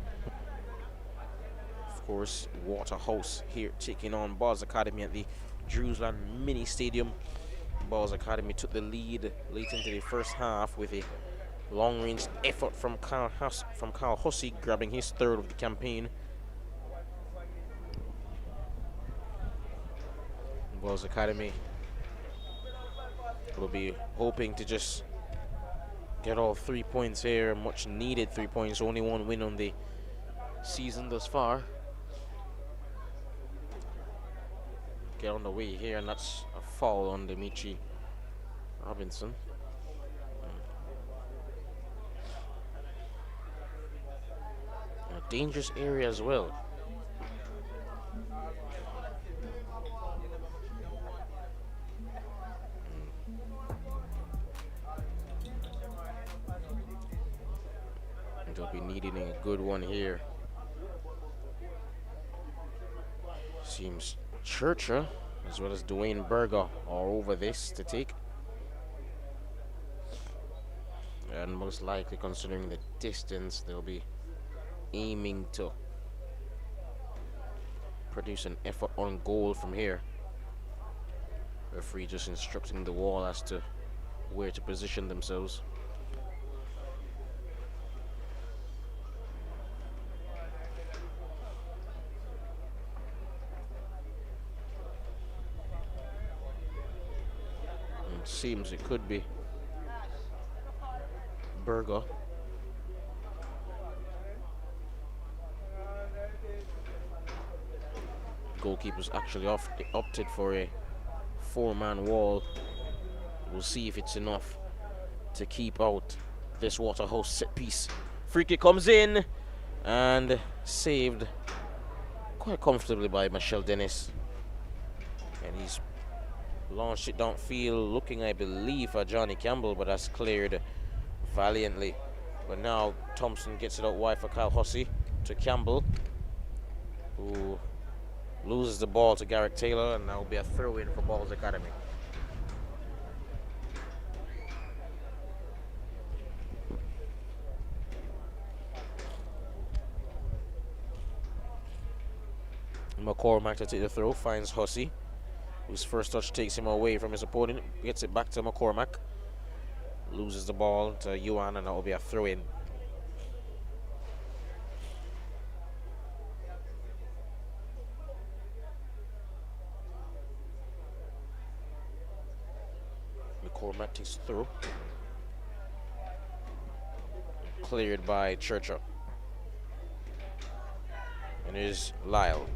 Of course, Waterhouse here taking on Ballaz Academy at the Jerusalem Mini Stadium. Ballaz Academy took the lead late into the first half with a long-range effort from Kyle Hussey, grabbing his third of the campaign. Ballaz Academy will be hoping to just get all 3 points here, much needed 3 points, only one win on the season thus far. Get on the way here, and that's a foul on Dimitri Robinson. A dangerous area as well. They'll be needing a good one here. Seems Churcher as well as Dwayne Berger are over this to take. And most likely, considering the distance, they'll be aiming to produce an effort on goal from here. Referee just instructing the wall as to where to position themselves. It seems it could be Berger. Goalkeeper's actually opted for a 4-man wall. We'll see if it's enough to keep out this Waterhouse set piece. Free kick comes in and saved quite comfortably by Michelle Dennis. And he's launched it downfield, looking, I believe, for Johnny Campbell, but that's cleared valiantly. But now Thompson gets it out wide for Kyle Hussey to Campbell, who loses the ball to Garrick Taylor, and that will be a throw-in for Ballaz Academy. McCormack to take the throw, finds Hussey, whose first touch takes him away from his opponent, gets it back to McCormack, loses the ball to Yuan, and that will be a throw-in. McCormack takes the throw, cleared by Churchill. And here's Lyle,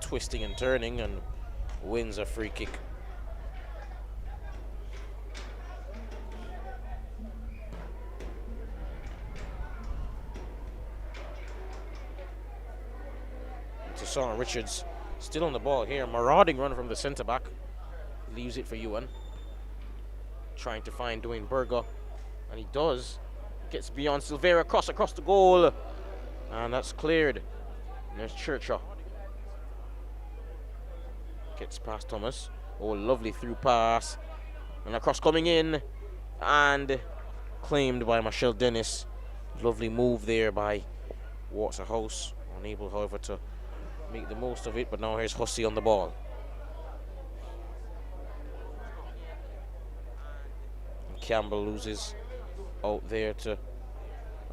twisting and turning, and wins a free kick. To Sean Richards, still on the ball here. Marauding run from the centre back, leaves it for Ewan, trying to find Dwayne Berger, and he does. Gets beyond Silvera, across the goal, and that's cleared. And there's Churchill. Gets past Thomas. Oh, lovely through pass. And a cross coming in. And claimed by Michelle Dennis. Lovely move there by Waterhouse. Unable, however, to make the most of it. But now here's Hussey on the ball. And Campbell loses out there to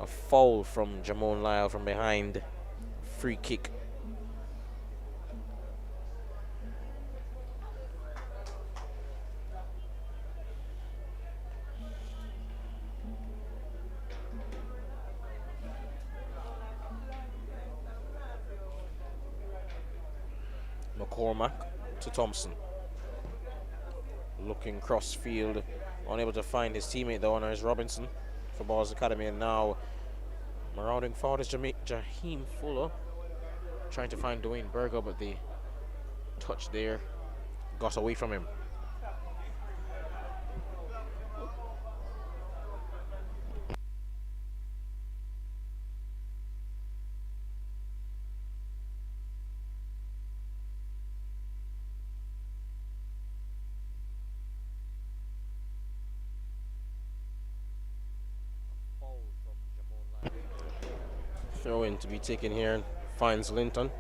a foul from Jamon Lyle from behind. Free kick. McCormack to Thompson. Looking cross field, unable to find his teammate though, and there's Robinson for Ballaz Academy, and now marauding forward is Jaheim Fuller, trying to find Dwayne Berger, but the touch there got away from him. Throw in to be taken here and finds Linton.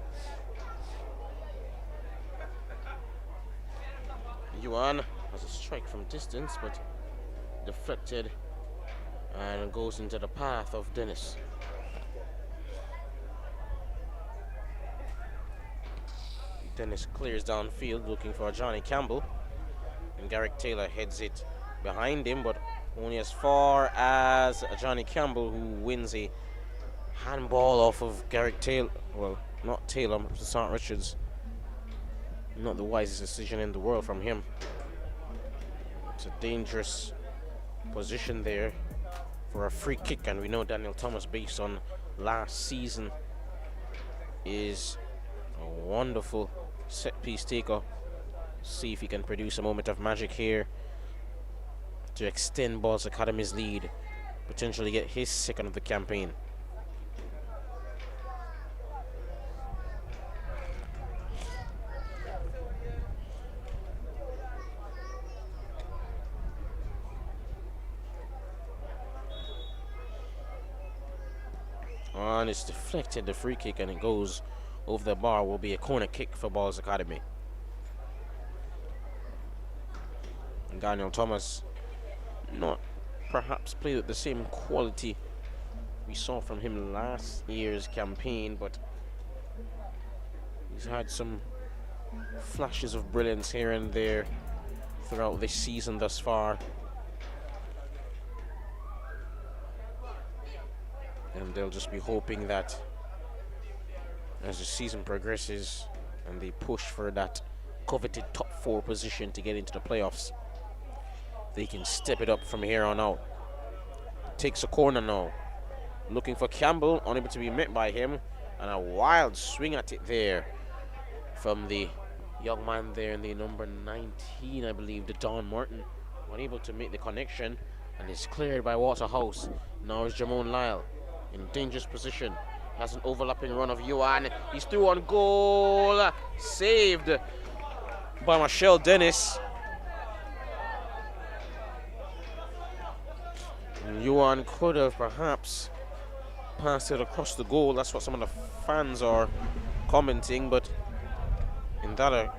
Yuan has a strike from distance, but deflected and goes into the path of Dennis. Dennis clears downfield looking for Johnny Campbell, and Garrick Taylor heads it behind him, but only as far as Johnny Campbell, who wins a handball off of Garrick Taylor. Well, not Taylor, St. Richards. Not the wisest decision in the world from him. It's a dangerous position there for a free kick, and we know Daniel Thomas, based on last season, is a wonderful set piece taker. See if he can produce a moment of magic here to extend Ballaz Academy's lead, potentially get his second of the campaign. And it's deflected, the free kick, and it goes over the bar. Will be a corner kick for Ballaz Academy. And Daniel Thomas not perhaps played with the same quality we saw from him last year's campaign, but he's had some flashes of brilliance here and there throughout this season thus far. And they'll just be hoping that as the season progresses and they push for that coveted top 4 position to get into the playoffs, they can step it up from here on out. Takes a corner now, looking for Campbell, unable to be met by him, and a wild swing at it there from the young man there in the number 19, I believe, the Don Martin, unable to make the connection, and is cleared by Waterhouse. Now is Jamon Lyle in dangerous position. Has an overlapping run of Yuan. He's through on goal. Saved by Michelle Dennis. And Yuan could have perhaps passed it across the goal. That's what some of the fans are commenting, but in that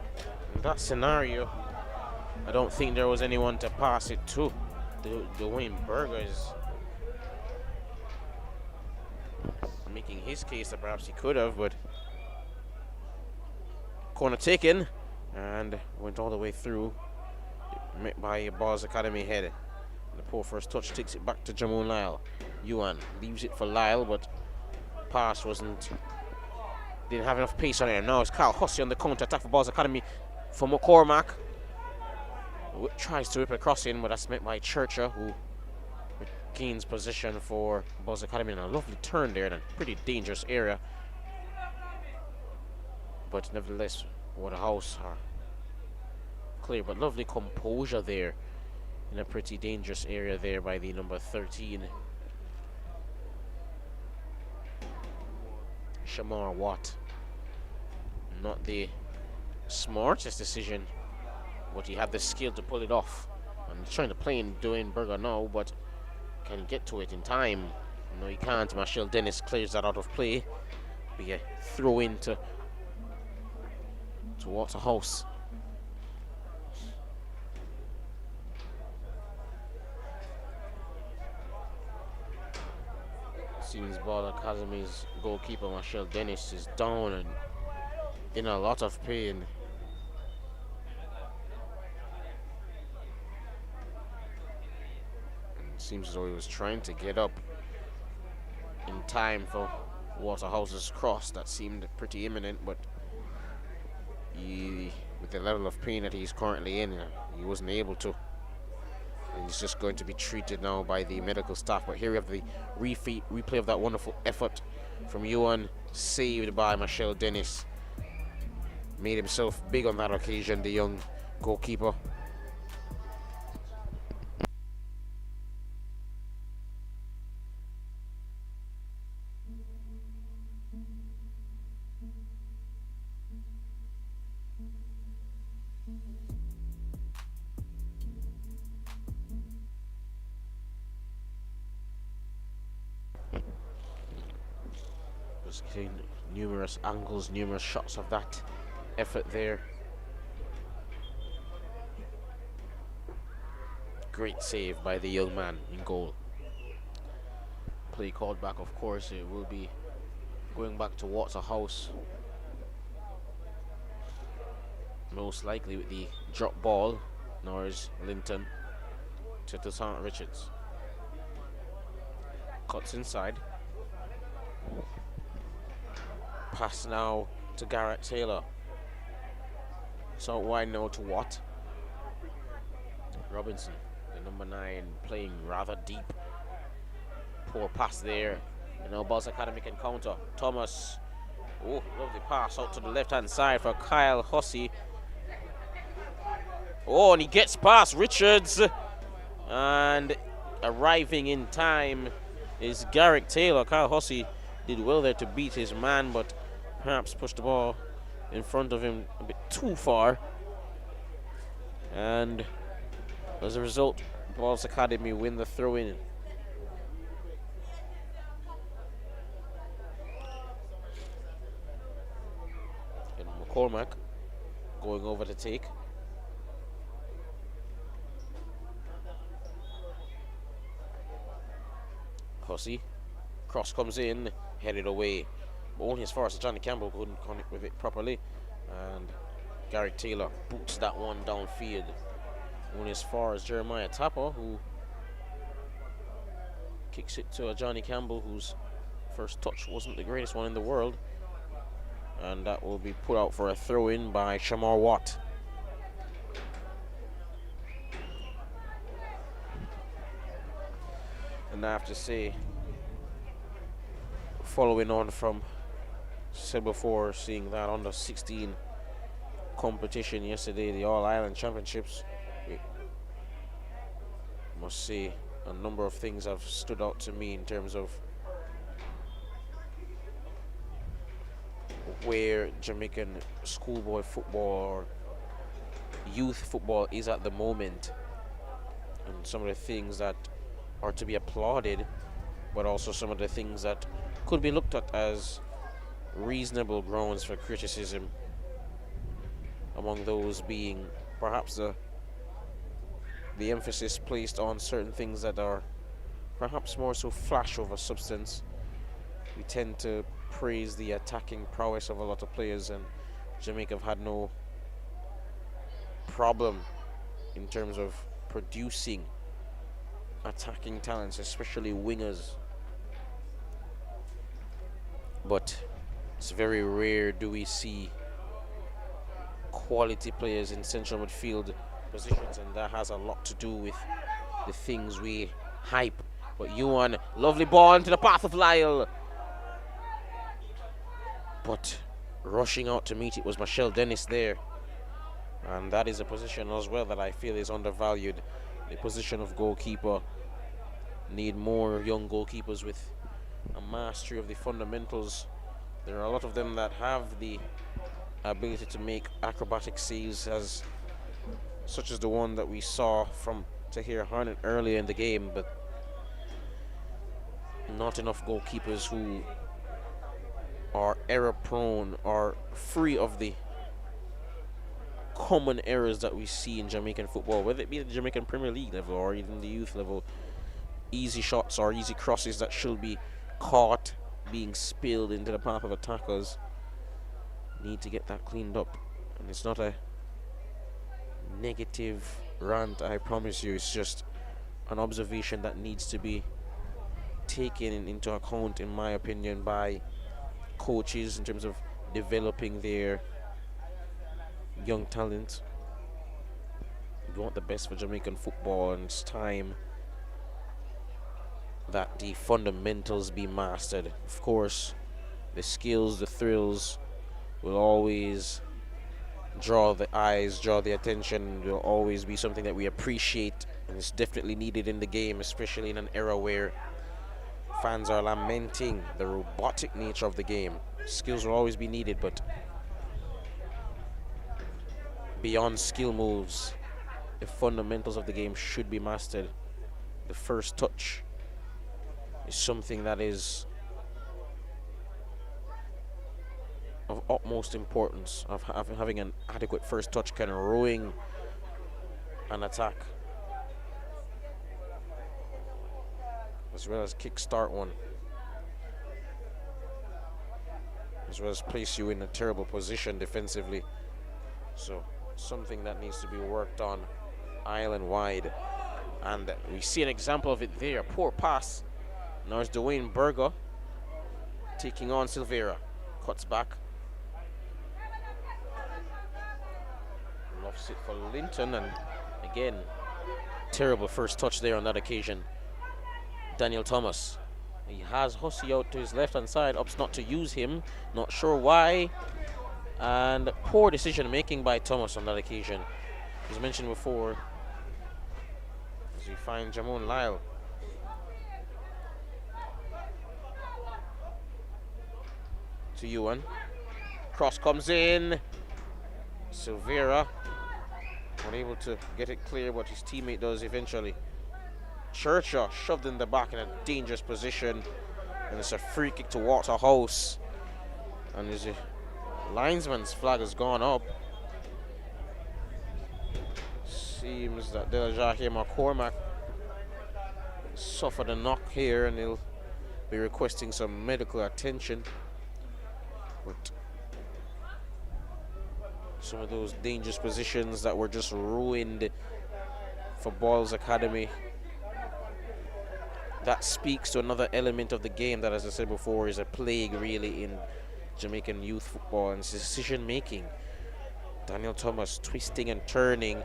scenario, I don't think there was anyone to pass it to. Dwayne Berger is making his case that perhaps he could have, but corner taken and went all the way through, met by Ballaz Academy head. And the poor first touch takes it back to Jamon Lyle. Yuan leaves it for Lyle, but pass didn't have enough pace on it. And now it's Kyle Hussey on the counter attack for Ballaz Academy for McCormack. Tries to whip it crossing, but that's met by Churcher, who gains position for Ballaz Academy in a lovely turn there in a pretty dangerous area. But nevertheless, Waterhouse are clear, but lovely composure there in a pretty dangerous area there by the number 13. Shamar Watt. Not the smartest decision, but he had the skill to pull it off. And he's trying to play in Dwayne Berger now, but can get to it in time. No, he can't. Michelle Dennis clears that out of play. Be a throw in to Waterhouse. Seems Ballaz Academy's goalkeeper Michelle Dennis is down and in a lot of pain. Seems as though he was trying to get up in time for Waterhouse's cross that seemed pretty imminent, but with the level of pain that he's currently in, he wasn't able to. And he's just going to be treated now by the medical staff. But here we have the replay of that wonderful effort from Yuan, saved by Michelle Dennis. Made himself big on that occasion, the young goalkeeper. Was getting numerous angles, numerous shots of that effort there. Great save by the young man in goal. Play called back, of course. It will be going back to Waterhouse. Most likely with the drop ball. Norris Linton to Toussaint Richards. Cuts inside. Pass now to Garrett Taylor. So wide now to Watt. Robinson, the number 9, playing rather deep. Poor pass there. You know, Ballaz Academy can counter. Thomas. Oh, lovely pass out to the left-hand side for Kyle Hussey. Oh, and he gets past Richards. And arriving in time is Garrett Taylor. Kyle Hussey did well there to beat his man, but perhaps pushed the ball in front of him a bit too far. And as a result, Ballaz Academy win the throw-in. And McCormack going over to take. Hussey. Cross comes in, headed away. But only as far as Johnny Campbell couldn't connect with it properly. And Garrett Taylor boots that one downfield. Only as far as Jeremiah Tapper, who kicks it to a Johnny Campbell, whose first touch wasn't the greatest one in the world. And that will be put out for a throw-in by Shamar Watt. And I have to say, following on from said before, seeing that under 16 competition yesterday, the All-Ireland Championships, I must say a number of things have stood out to me in terms of where Jamaican schoolboy football or youth football is at the moment, and some of the things that are to be applauded, but also some of the things that could be looked at as reasonable grounds for criticism, among those being perhaps the emphasis placed on certain things that are perhaps more so flash over substance. We tend to praise the attacking prowess of a lot of players, and Jamaica have had no problem in terms of producing attacking talents, especially wingers. But it's very rare do we see quality players in central midfield positions, and that has a lot to do with the things we hype. But Yuan, lovely ball into the path of Lyle. But rushing out to meet it was Michelle Dennis there. And that is a position as well that I feel is undervalued. The position of goalkeeper. Need more young goalkeepers with a mastery of the fundamentals. There are a lot of them that have the ability to make acrobatic saves, such as the one that we saw from Tahir Harnett earlier in the game, but not enough goalkeepers who are error prone or free of the common errors that we see in Jamaican football, whether it be the Jamaican Premier League level or even the youth level. Easy shots or easy crosses that should be caught being spilled into the path of attackers. Need to get that cleaned up. And it's not a negative rant, I promise you. It's just an observation that needs to be taken into account, in my opinion, by coaches in terms of developing their young talent. We want the best for Jamaican football, and it's time that the fundamentals be mastered. Of course, the skills, the thrills will always draw the eyes, draw the attention, will always be something that we appreciate, and it's definitely needed in the game, especially in an era where fans are lamenting the robotic nature of the game. Skills will always be needed, but beyond skill moves, the fundamentals of the game should be mastered. The first touch is something that is of utmost importance of having an adequate first touch, kind of rowing an attack, as well as kickstart one, as well as place you in a terrible position defensively. So something that needs to be worked on island wide, and we see an example of it there. Poor pass. Now it's Dwayne Berger taking on Silveira. Cuts back. Lofts it for Linton, and again, terrible first touch there on that occasion. Daniel Thomas. He has Hussey out to his left-hand side, opts not to use him, not sure why. And poor decision making by Thomas on that occasion. As mentioned before, as we find Jamon Lyle. To Ewan. Cross comes in. Silveira unable to get it clear, but his teammate does eventually. Churcher shoved in the back in a dangerous position, and it's a free kick to Waterhouse. And his linesman's flag has gone up. Seems that Delajahir McCormack suffered a knock here, and he'll be requesting some medical attention. But some of those dangerous positions that were just ruined for Ballaz Academy. That speaks to another element of the game that, as I said before, is a plague really in Jamaican youth football, and decision making. Daniel Thomas twisting and turning,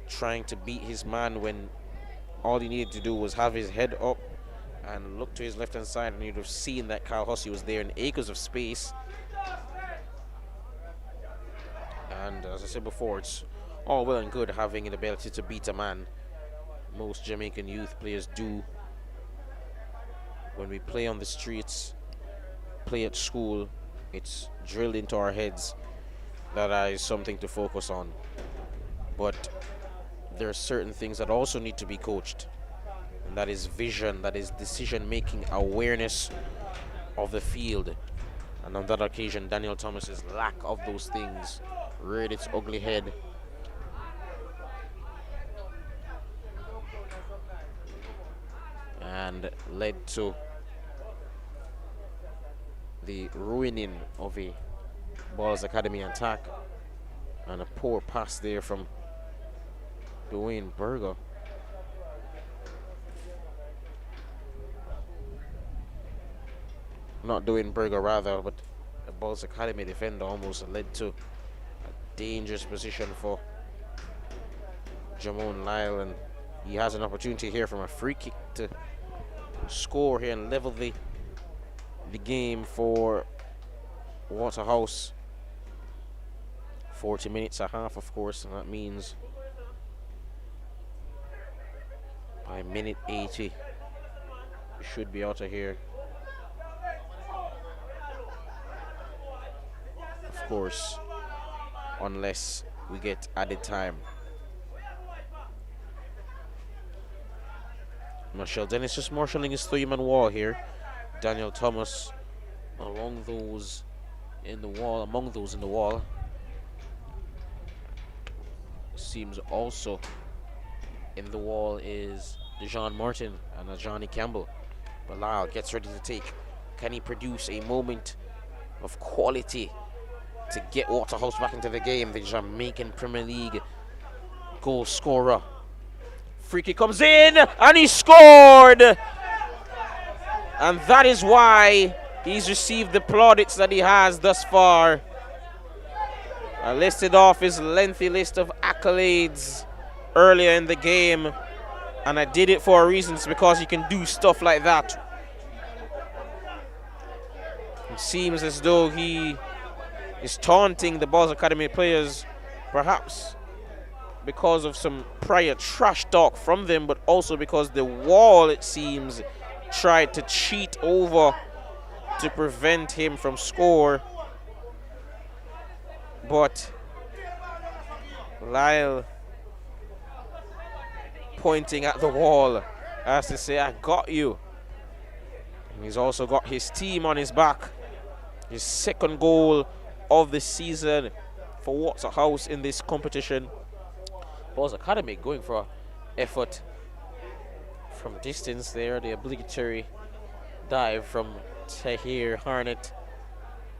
trying to beat his man when all he needed to do was have his head up and look to his left hand side, and you'd have seen that Kyle Hussey was there in acres of space. And as I said before, it's all well and good having an ability to beat a man. Most Jamaican youth players do. When we play on the streets, play at school, it's drilled into our heads that is something to focus on. But there are certain things that also need to be coached, and that is vision, that is decision making, awareness of the field. And on that occasion, Daniel Thomas's lack of those things reared its ugly head. And led to the ruining of a Ballaz Academy attack, and a poor pass there from Dwayne Berger. Not Dwayne Berger rather, but a Ballaz Academy defender almost led to a dangerous position for Jamon Lyle, and he has an opportunity here from a free kick to score here and level the game for Waterhouse. 40 minutes a half, of course, and that means by minute 80 we should be out of here. Of course, unless we get added time. Marshall Dennis just marshalling his three-man wall here. Daniel Thomas among those in the wall. Seems also in the wall is Dejan Martin and Ajani Campbell. Bilal gets ready to take. Can he produce a moment of quality to get Waterhouse back into the game? The Jamaican Premier League goal scorer. Free kick comes in, and he scored! And that is why he's received the plaudits that he has thus far. I listed off his lengthy list of accolades earlier in the game, and I did it for a reason. It's because he can do stuff like that. It seems as though he is taunting the Ballaz Academy players, perhaps because of some prior trash talk from them, but also because the wall, it seems, tried to cheat over to prevent him from score. But Lyle pointing at the wall as to say, I got you. And he's also got his team on his back. His second goal of the season for Waterhouse in this competition. Ballaz Academy going for effort from distance there. The obligatory dive from Tahir Harnett,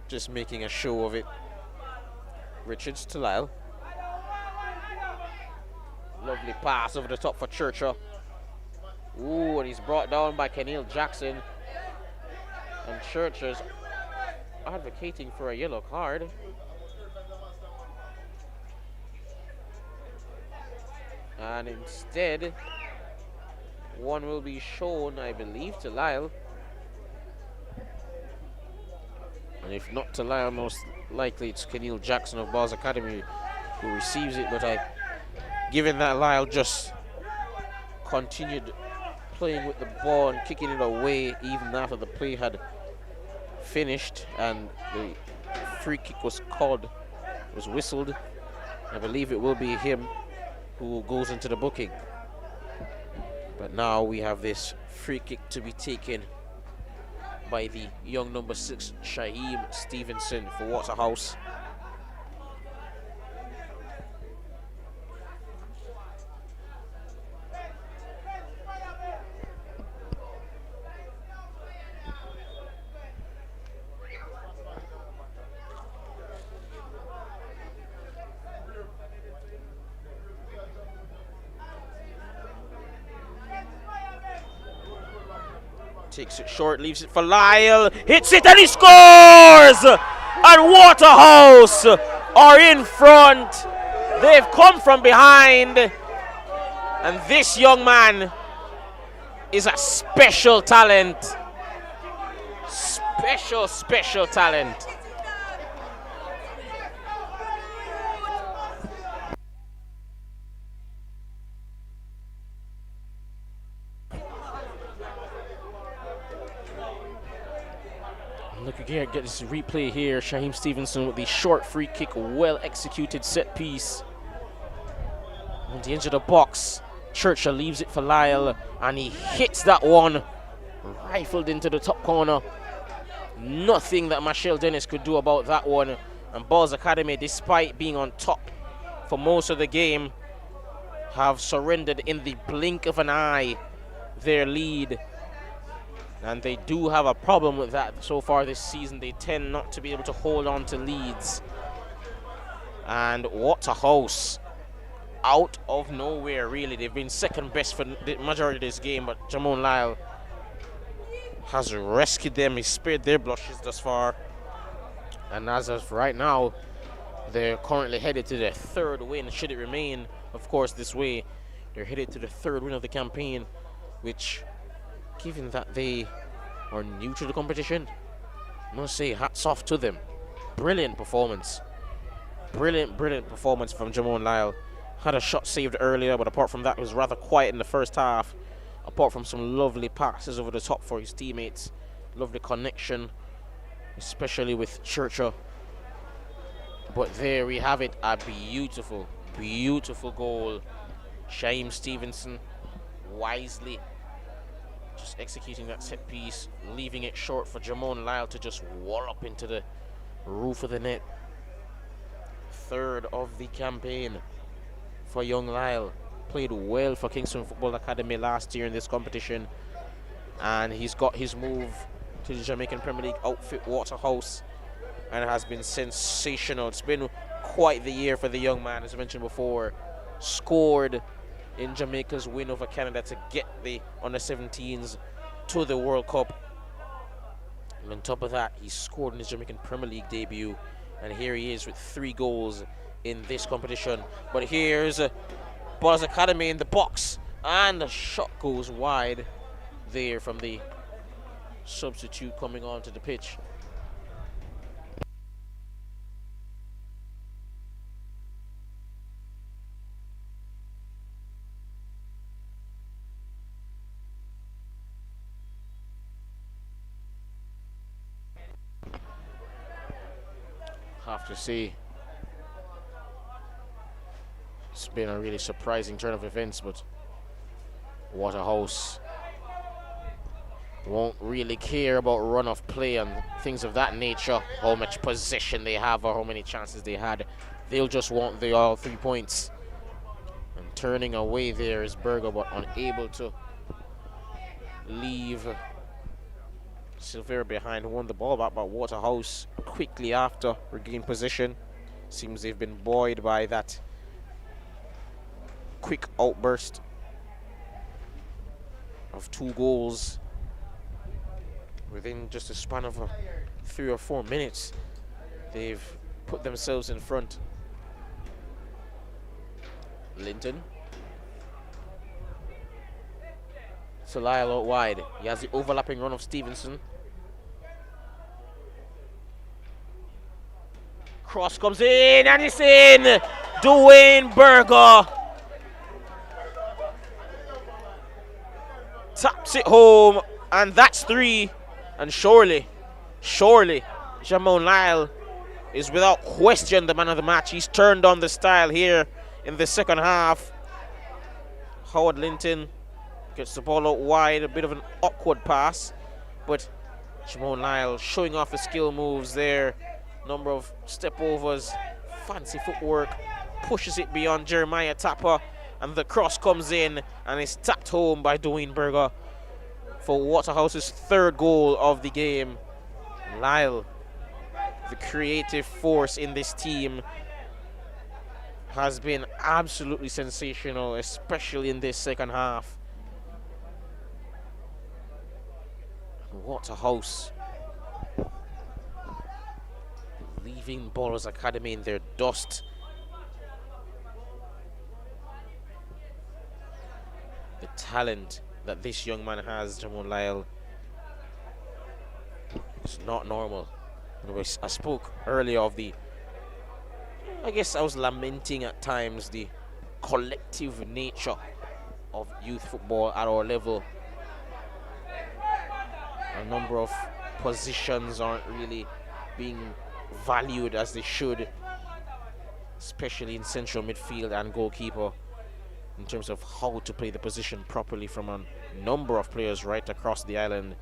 just making a show of it. Richards to Lyle. Lovely pass over the top for Churcher. Ooh, and he's brought down by Keneal Jackson. And Churcher's advocating for a yellow card. And instead, one will be shown, I believe, to Lyle. And if not to Lyle, most likely it's Keneal Jackson of Ballaz Academy who receives it. But given that Lyle just continued playing with the ball and kicking it away even after the play had finished and the free kick was whistled, I believe it will be him who goes into the booking. But now we have this free kick to be taken by the young number 6 Shaheem Stevenson for Waterhouse. Takes it short, leaves it for Lyle, hits it and he scores! And Waterhouse are in front. They've come from behind. And this young man is a special talent. Special talent. Look again, get this replay here. Shaheem Stevenson with the short free kick, well executed set piece. On the edge of the box, Churchill leaves it for Lyle, and he hits that one, rifled into the top corner. Nothing that Michelle Dennis could do about that one. And Ballaz Academy, despite being on top for most of the game, have surrendered in the blink of an eye their lead. And they do have a problem with that so far this season. They tend not to be able to hold on to leads. And Waterhouse, out of nowhere, really. They've been second best for the majority of this game, but Jamon Lyle has rescued them. He spared their blushes thus far. And as of right now, they're currently headed to their third win. Should it remain, of course, this way, they're headed to the third win of the campaign, which, given that they are new to the competition, I must say hats off to them. Brilliant performance. Brilliant performance from Jamon Lyle. Had a shot saved earlier, but apart from that, it was rather quiet in the first half. Apart from some lovely passes over the top for his teammates. Lovely connection, especially with Churchill. But there we have it, a beautiful goal. Shaheem Stevenson wisely just executing that set piece, leaving it short for Jamon Lyle to just wallop into the roof of the net. Third of the campaign for young Lyle. Played well for Kingston Football Academy last year in this competition, and he's got his move to the Jamaican Premier League outfit Waterhouse, and it has been sensational. It's been quite the year for the young man, as I mentioned before. Scored in Jamaica's win over Canada to get the under-17s to the World Cup. And on top of that, he scored in his Jamaican Premier League debut, and here he is with 3 goals in this competition. But here's Ballaz Academy in the box, and the shot goes wide there from the substitute coming onto the pitch. Have to say, it's been a really surprising turn of events, but Waterhouse won't really care about run of play and things of that nature, how much possession they have or how many chances they had. They'll just want the all 3 points. And turning away there is Berger, but unable to leave Silvera behind, who won the ball back, but Waterhouse quickly after regained possession. Seems they've been buoyed by that quick outburst of 2 goals within just a span of 3 or 4 minutes. They've put themselves in front. Linton. So Lyle out wide. He has the overlapping run of Stevenson. Cross comes in and it's in. Dwayne Berger taps it home, and that's 3. And surely, Jamon Lyle is without question the man of the match. He's turned on the style here in the second half. Howard Linton gets the ball out wide, a bit of an awkward pass, but Jamon Lyle showing off his skill moves there. Number of step overs, fancy footwork, pushes it beyond Jeremiah Tapper, and the cross comes in and is tapped home by Dwayne Berger for Waterhouse's 3rd goal of the game. Lyle, the creative force in this team, has been absolutely sensational, especially in this second half. Waterhouse leaving Ballaz Academy in their dust. The talent that this young man has, Jamon Lyle, is not normal. I spoke earlier of I guess I was lamenting at times the collective nature of youth football at our level. A number of positions aren't really being valued as they should, especially in central midfield and goalkeeper, in terms of how to play the position properly from a number of players right across the island.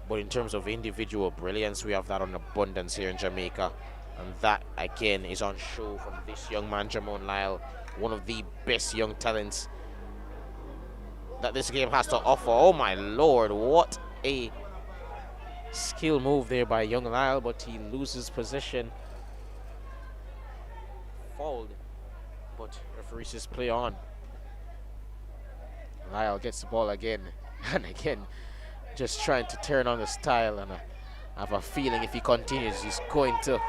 But in terms of individual brilliance, we have that on abundance here in Jamaica, and that again is on show from this young man, Jamon Lyle, one of the best young talents that this game has to offer. Oh my lord, what a skill move there by young Lyle, but he loses possession. Fouled, but referee says play on. Lyle gets the ball again and again, just trying to turn on the style, and I have a feeling if he continues, he's going to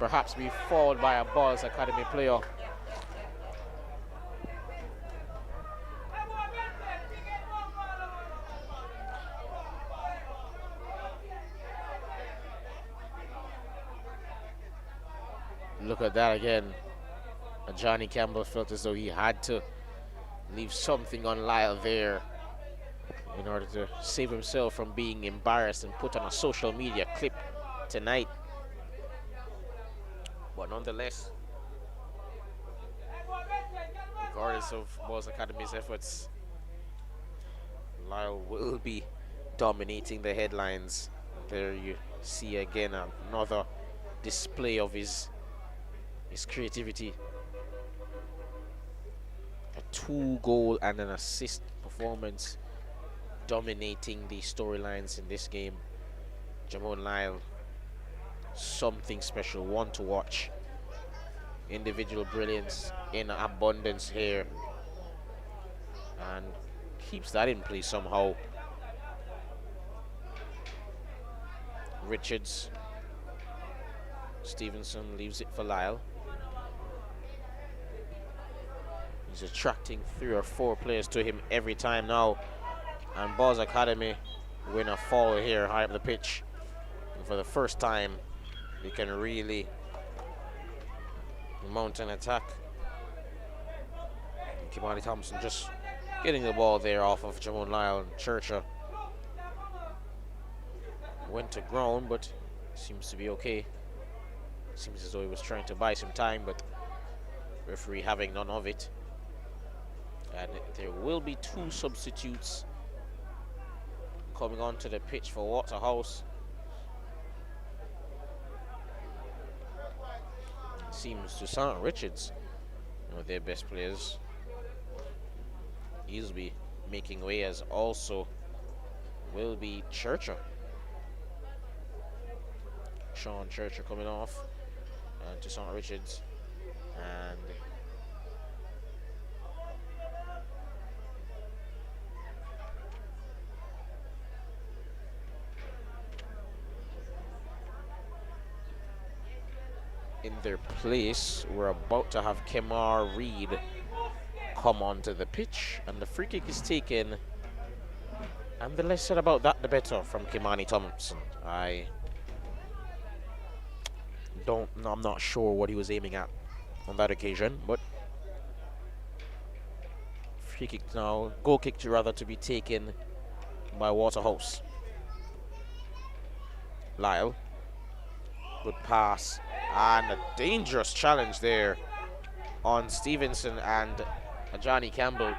perhaps be fouled by a Ballaz Academy player. Look at that again. Johnny Campbell felt as though he had to leave something on Lyle there in order to save himself from being embarrassed and put on a social media clip tonight. But nonetheless, regardless of Ballaz Academy's efforts, Lyle will be dominating the headlines. There you see again another display of his creativity. A 2-goal and an assist performance, dominating the storylines in this game. Jamon Lyle, something special, one to watch. Individual brilliance in abundance here, and keeps that in place somehow. Richards, Stevenson leaves it for Lyle. He's attracting 3 or 4 players to him every time now, and Ballaz Academy win a foul here high up the pitch. And for the first time, they can really mount an attack. Kimani Thompson just getting the ball there off of Jamon Lyle, and Churcher went to ground, but seems to be okay. Seems as though he was trying to buy some time, but referee having none of it. And there will be 2 substitutes coming onto the pitch for Waterhouse. Seems to St. Richards, one of their best players, easily making way, as also will be Churcher. Sean Churcher coming off to St. Richards, and in their place, we're about to have Kemar Reed come onto the pitch, and the free kick is taken. And the less said about that, the better from Kimani Thompson. I'm not sure what he was aiming at on that occasion, but free kick now, goal kick rather, to be taken by Waterhouse. Lyle, good pass, and a dangerous challenge there on Stevenson and Johnny Campbell.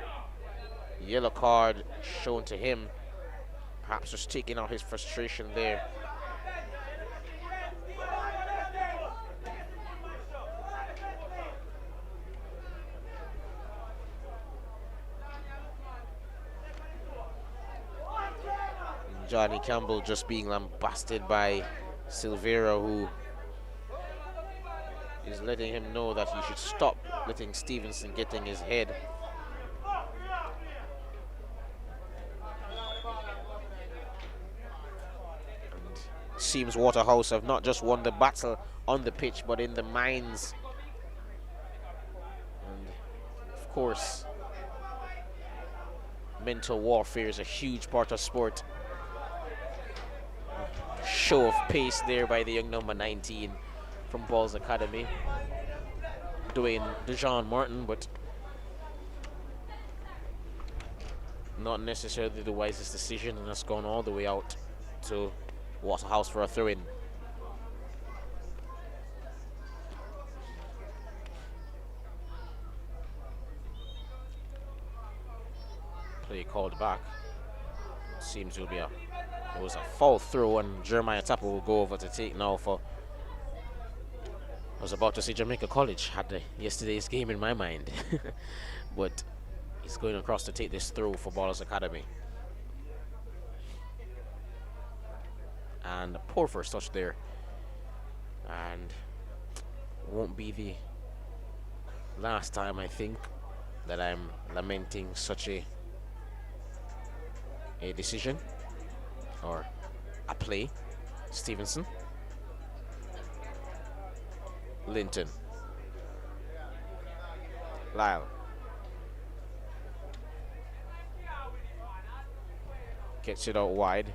Yellow card shown to him, perhaps just taking out his frustration there. Johnny Campbell just being lambasted by Silvera, who is letting him know that he should stop letting Stevenson get in his head. And seems Waterhouse have not just won the battle on the pitch, but in the minds. And of course, mental warfare is a huge part of sport. Show of pace there by the young number 19 from Ballaz Academy, Dwayne DeJean Martin, but not necessarily the wisest decision, and that's gone all the way out to Waterhouse for a throw-in. Play called back. Seems to be it was a foul throw, and Jeremiah Tapper will go over to take now for, I was about to say Jamaica College, had yesterday's game in my mind. But he's going across to take this throw for Ballaz Academy. And a poor first touch there. And won't be the last time, I think, that I'm lamenting such a decision or a play. Stevenson, Linton, Lyle, gets it out wide.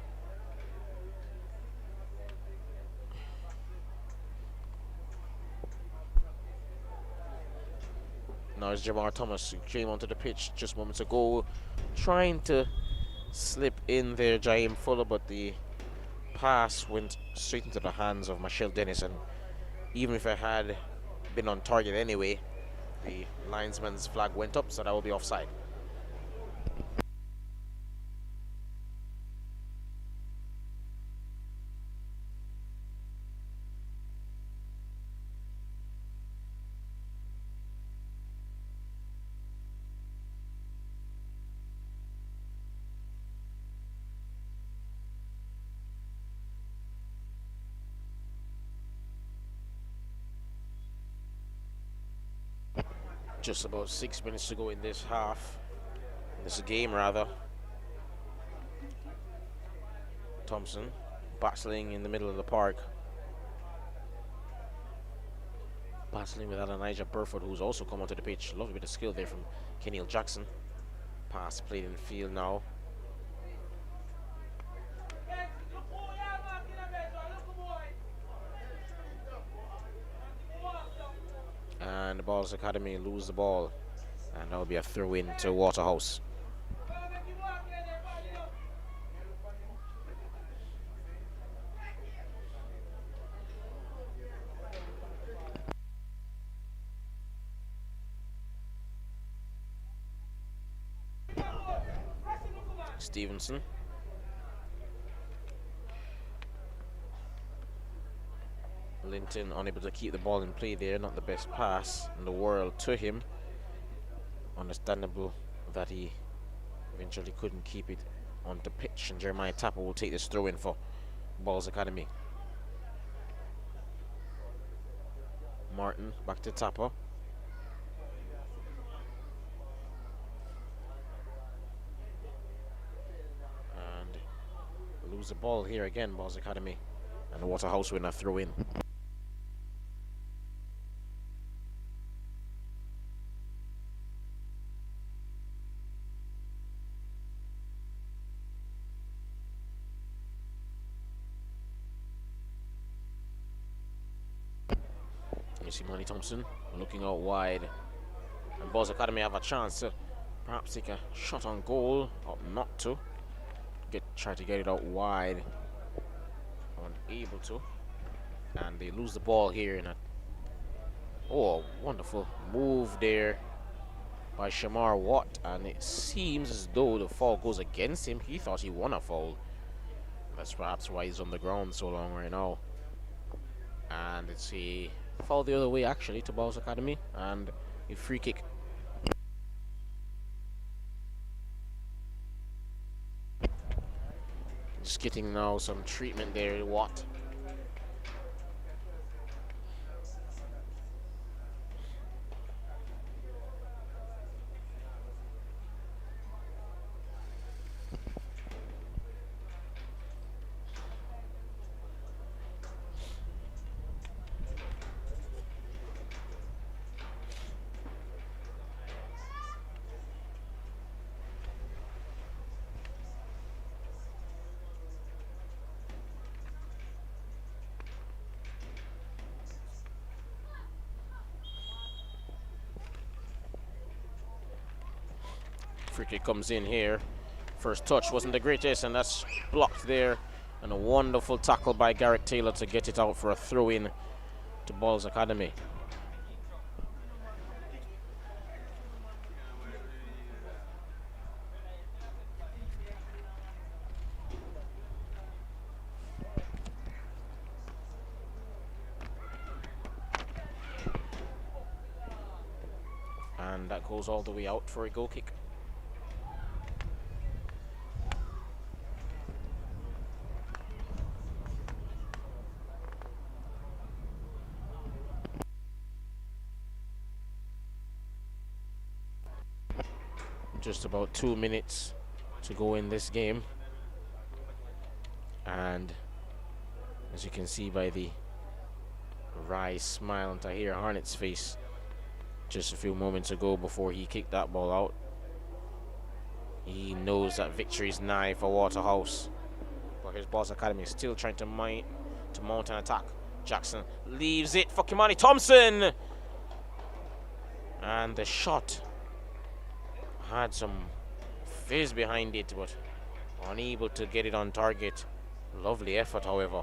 Now it's Jamar Thomas, who came onto the pitch just moments ago, trying to slip in there, Jaime Fuller, but the pass went straight into the hands of Michelle Dennis, and even if I had been on target anyway, the linesman's flag went up, so that will be offside. Just about 6 minutes to go in this half, this game rather. Thompson battling in the middle of the park, battling with Adonijah Burford, who's also come onto the pitch. Lovely bit of skill there from Keneal Jackson. Pass played in the field now. And the Ballaz Academy lose the ball, and that will be a throw-in to Waterhouse. Stevenson Linton unable to keep the ball in play there. Not the best pass in the world to him. Understandable that he eventually couldn't keep it on the pitch, and Jeremiah Tapper will take this throw in for Ballaz Academy. Martin back to Tapper. And lose the ball here again, Ballaz Academy. And the Waterhouse winner throw in. You see Manny Thompson looking out wide, and Ballaz Academy have a chance to perhaps take a shot on goal, or not to. Try to get it out wide, unable to, and they lose the ball here in a wonderful move there by Shamar Watt, and it seems as though the foul goes against him. He thought he won a foul. That's perhaps why he's on the ground so long right now. And it's a foul the other way actually to Ballaz Academy, and a free kick. Just getting now some treatment there, Watt. Free kick comes in here. First touch wasn't the greatest, and that's blocked there. And a wonderful tackle by Garrick Taylor to get it out for a throw-in to Ballaz Academy. And that goes all the way out for a goal kick. Just about 2 minutes to go in this game, and as you can see by the wry smile on Tahir Harnet's face just a few moments ago before he kicked that ball out, he knows that victory is nigh for Waterhouse. But here's Ballaz Academy still trying to mount an attack. Jackson leaves it for Kimani Thompson, and the shot had some fizz behind it, but unable to get it on target. Lovely effort, however.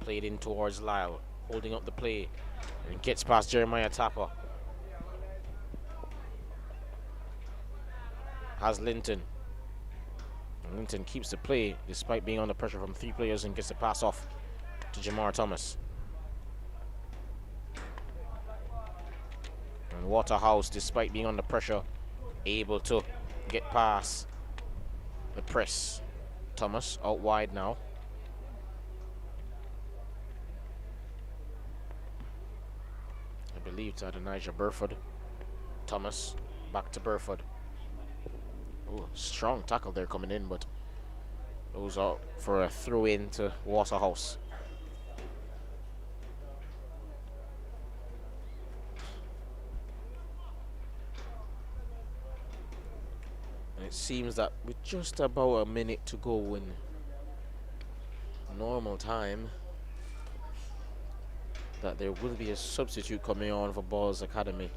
Played in towards Lyle, holding up the play, and gets past Jeremiah Tapper. Has Linton. And Linton keeps the play despite being under pressure from 3 players and gets the pass off to Jamar Thomas. And Waterhouse, despite being under pressure, able to get past the press. Thomas out wide now. I believe to Adonijah Burford. Thomas back to Burford. Oh, strong tackle there coming in, but goes out for a throw in to Waterhouse. It seems that with just about a minute to go in normal time, that there will be a substitute coming on for Ballaz Academy.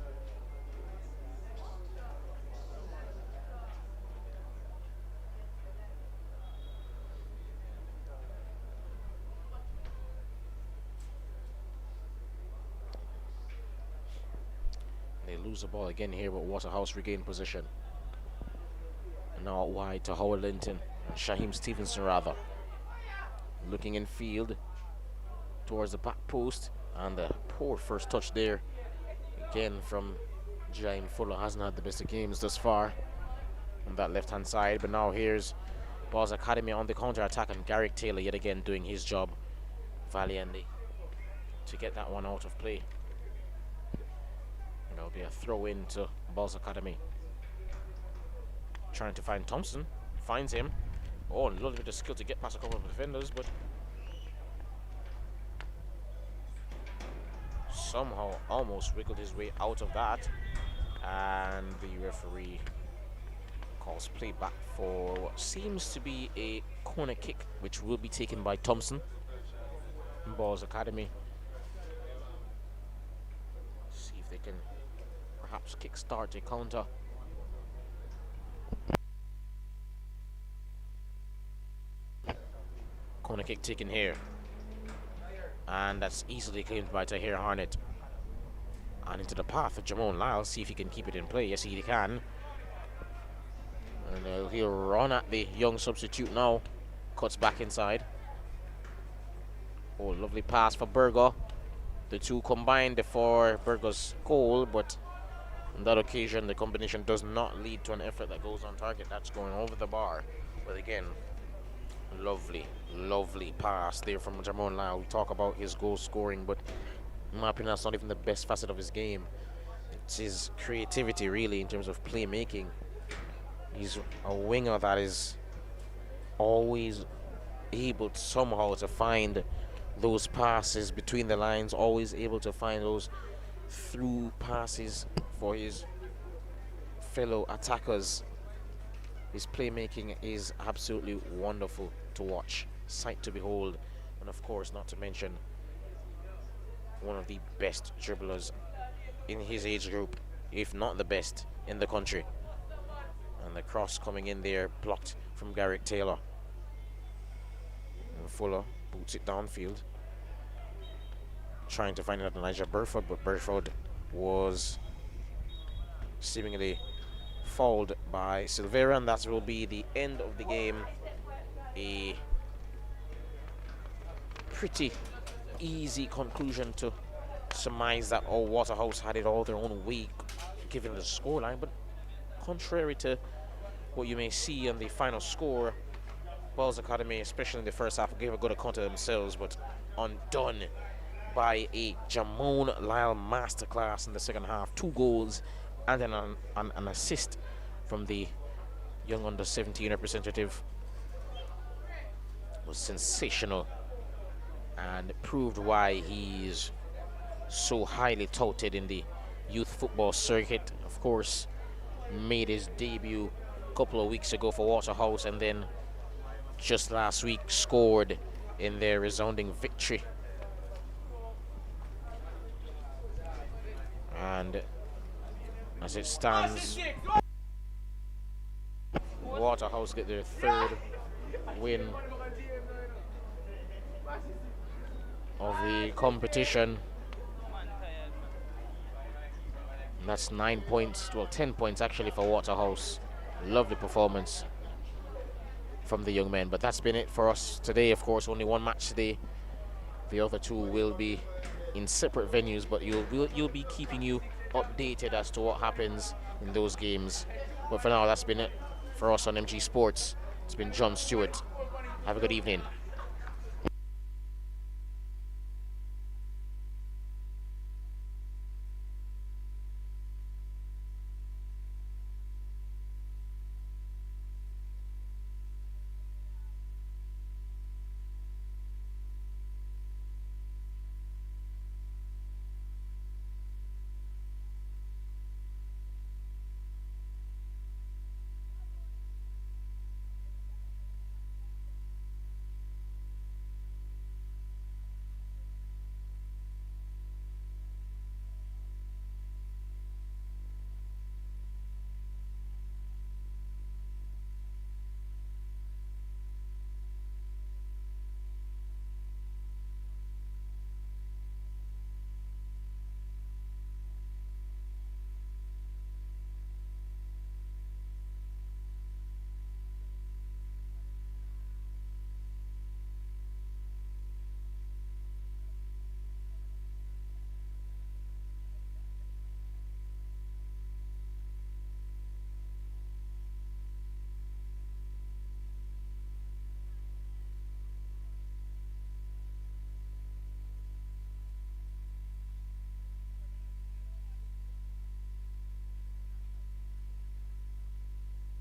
They lose the ball again here, but Waterhouse regain possession. Now out wide to Howard Linton, Shaheem Stevenson rather. looking in field towards the back post, and the poor first touch there again from Jaime Fuller. Hasn't had the best of games thus far on that left hand side, but now here's Ballaz Academy on the counter attack, and Garrick Taylor yet again doing his job valiantly to get that one out of play. And it'll be a throw in to Ballaz Academy. Trying to find Thompson, finds him. Oh, a little bit of skill to get past a couple of defenders, but somehow almost wiggled his way out of that. And the referee calls play back for what seems to be a corner kick, which will be taken by Thompson. Ballaz Academy. See if they can perhaps kick-start a counter. Corner kick taken here, and that's easily claimed by Tahir Harnett. And into the path of Jamon Lyle. See if he can keep it in play. Yes, he can. And he'll run at the young substitute now. Cuts back inside. Oh, lovely pass for Berger. The two combined for Berger's goal, but on that occasion the combination does not lead to an effort that goes on target. That's going over the bar. But again, lovely pass there from Jamon Lyle. We talk about his goal scoring, but in my opinion, that's not even the best facet of his game. It's his creativity, really, in terms of playmaking. He's a winger that is always able to somehow to find those passes between the lines, always able to find those through passes for his fellow attackers. His playmaking is absolutely wonderful to watch, sight to behold, and of course, not to mention, one of the best dribblers in his age group, if not the best in the country. And the cross coming in there, blocked from Garrick Taylor. And Fuller boots it downfield, trying to find it at Elijah Burford, but Burford was seemingly fouled by Silvera, and that will be the end of the game. A pretty easy conclusion to surmise that Waterhouse had it all their own way given the scoreline, but contrary to what you may see on the final score, Ballaz Academy, especially in the first half, gave a good account of themselves, but undone by a Jamon Lyle masterclass in the second half. 2 goals and an assist from the young under-17 representative. Was sensational and proved why he's so highly touted in the youth football circuit. Of course, made his debut a couple of weeks ago for Waterhouse, and then just last week scored in their resounding victory. And as it stands, Waterhouse get their 3rd win of the competition. And that's 9 points, well, 10 points actually for Waterhouse. Lovely performance from the young men. But that's been it for us today. Of course, only one match today. The other 2 will be in separate venues, but you'll be keeping you updated as to what happens in those games. But for now, that's been it for us on MG Sports. It's been John Stewart. Have a good evening.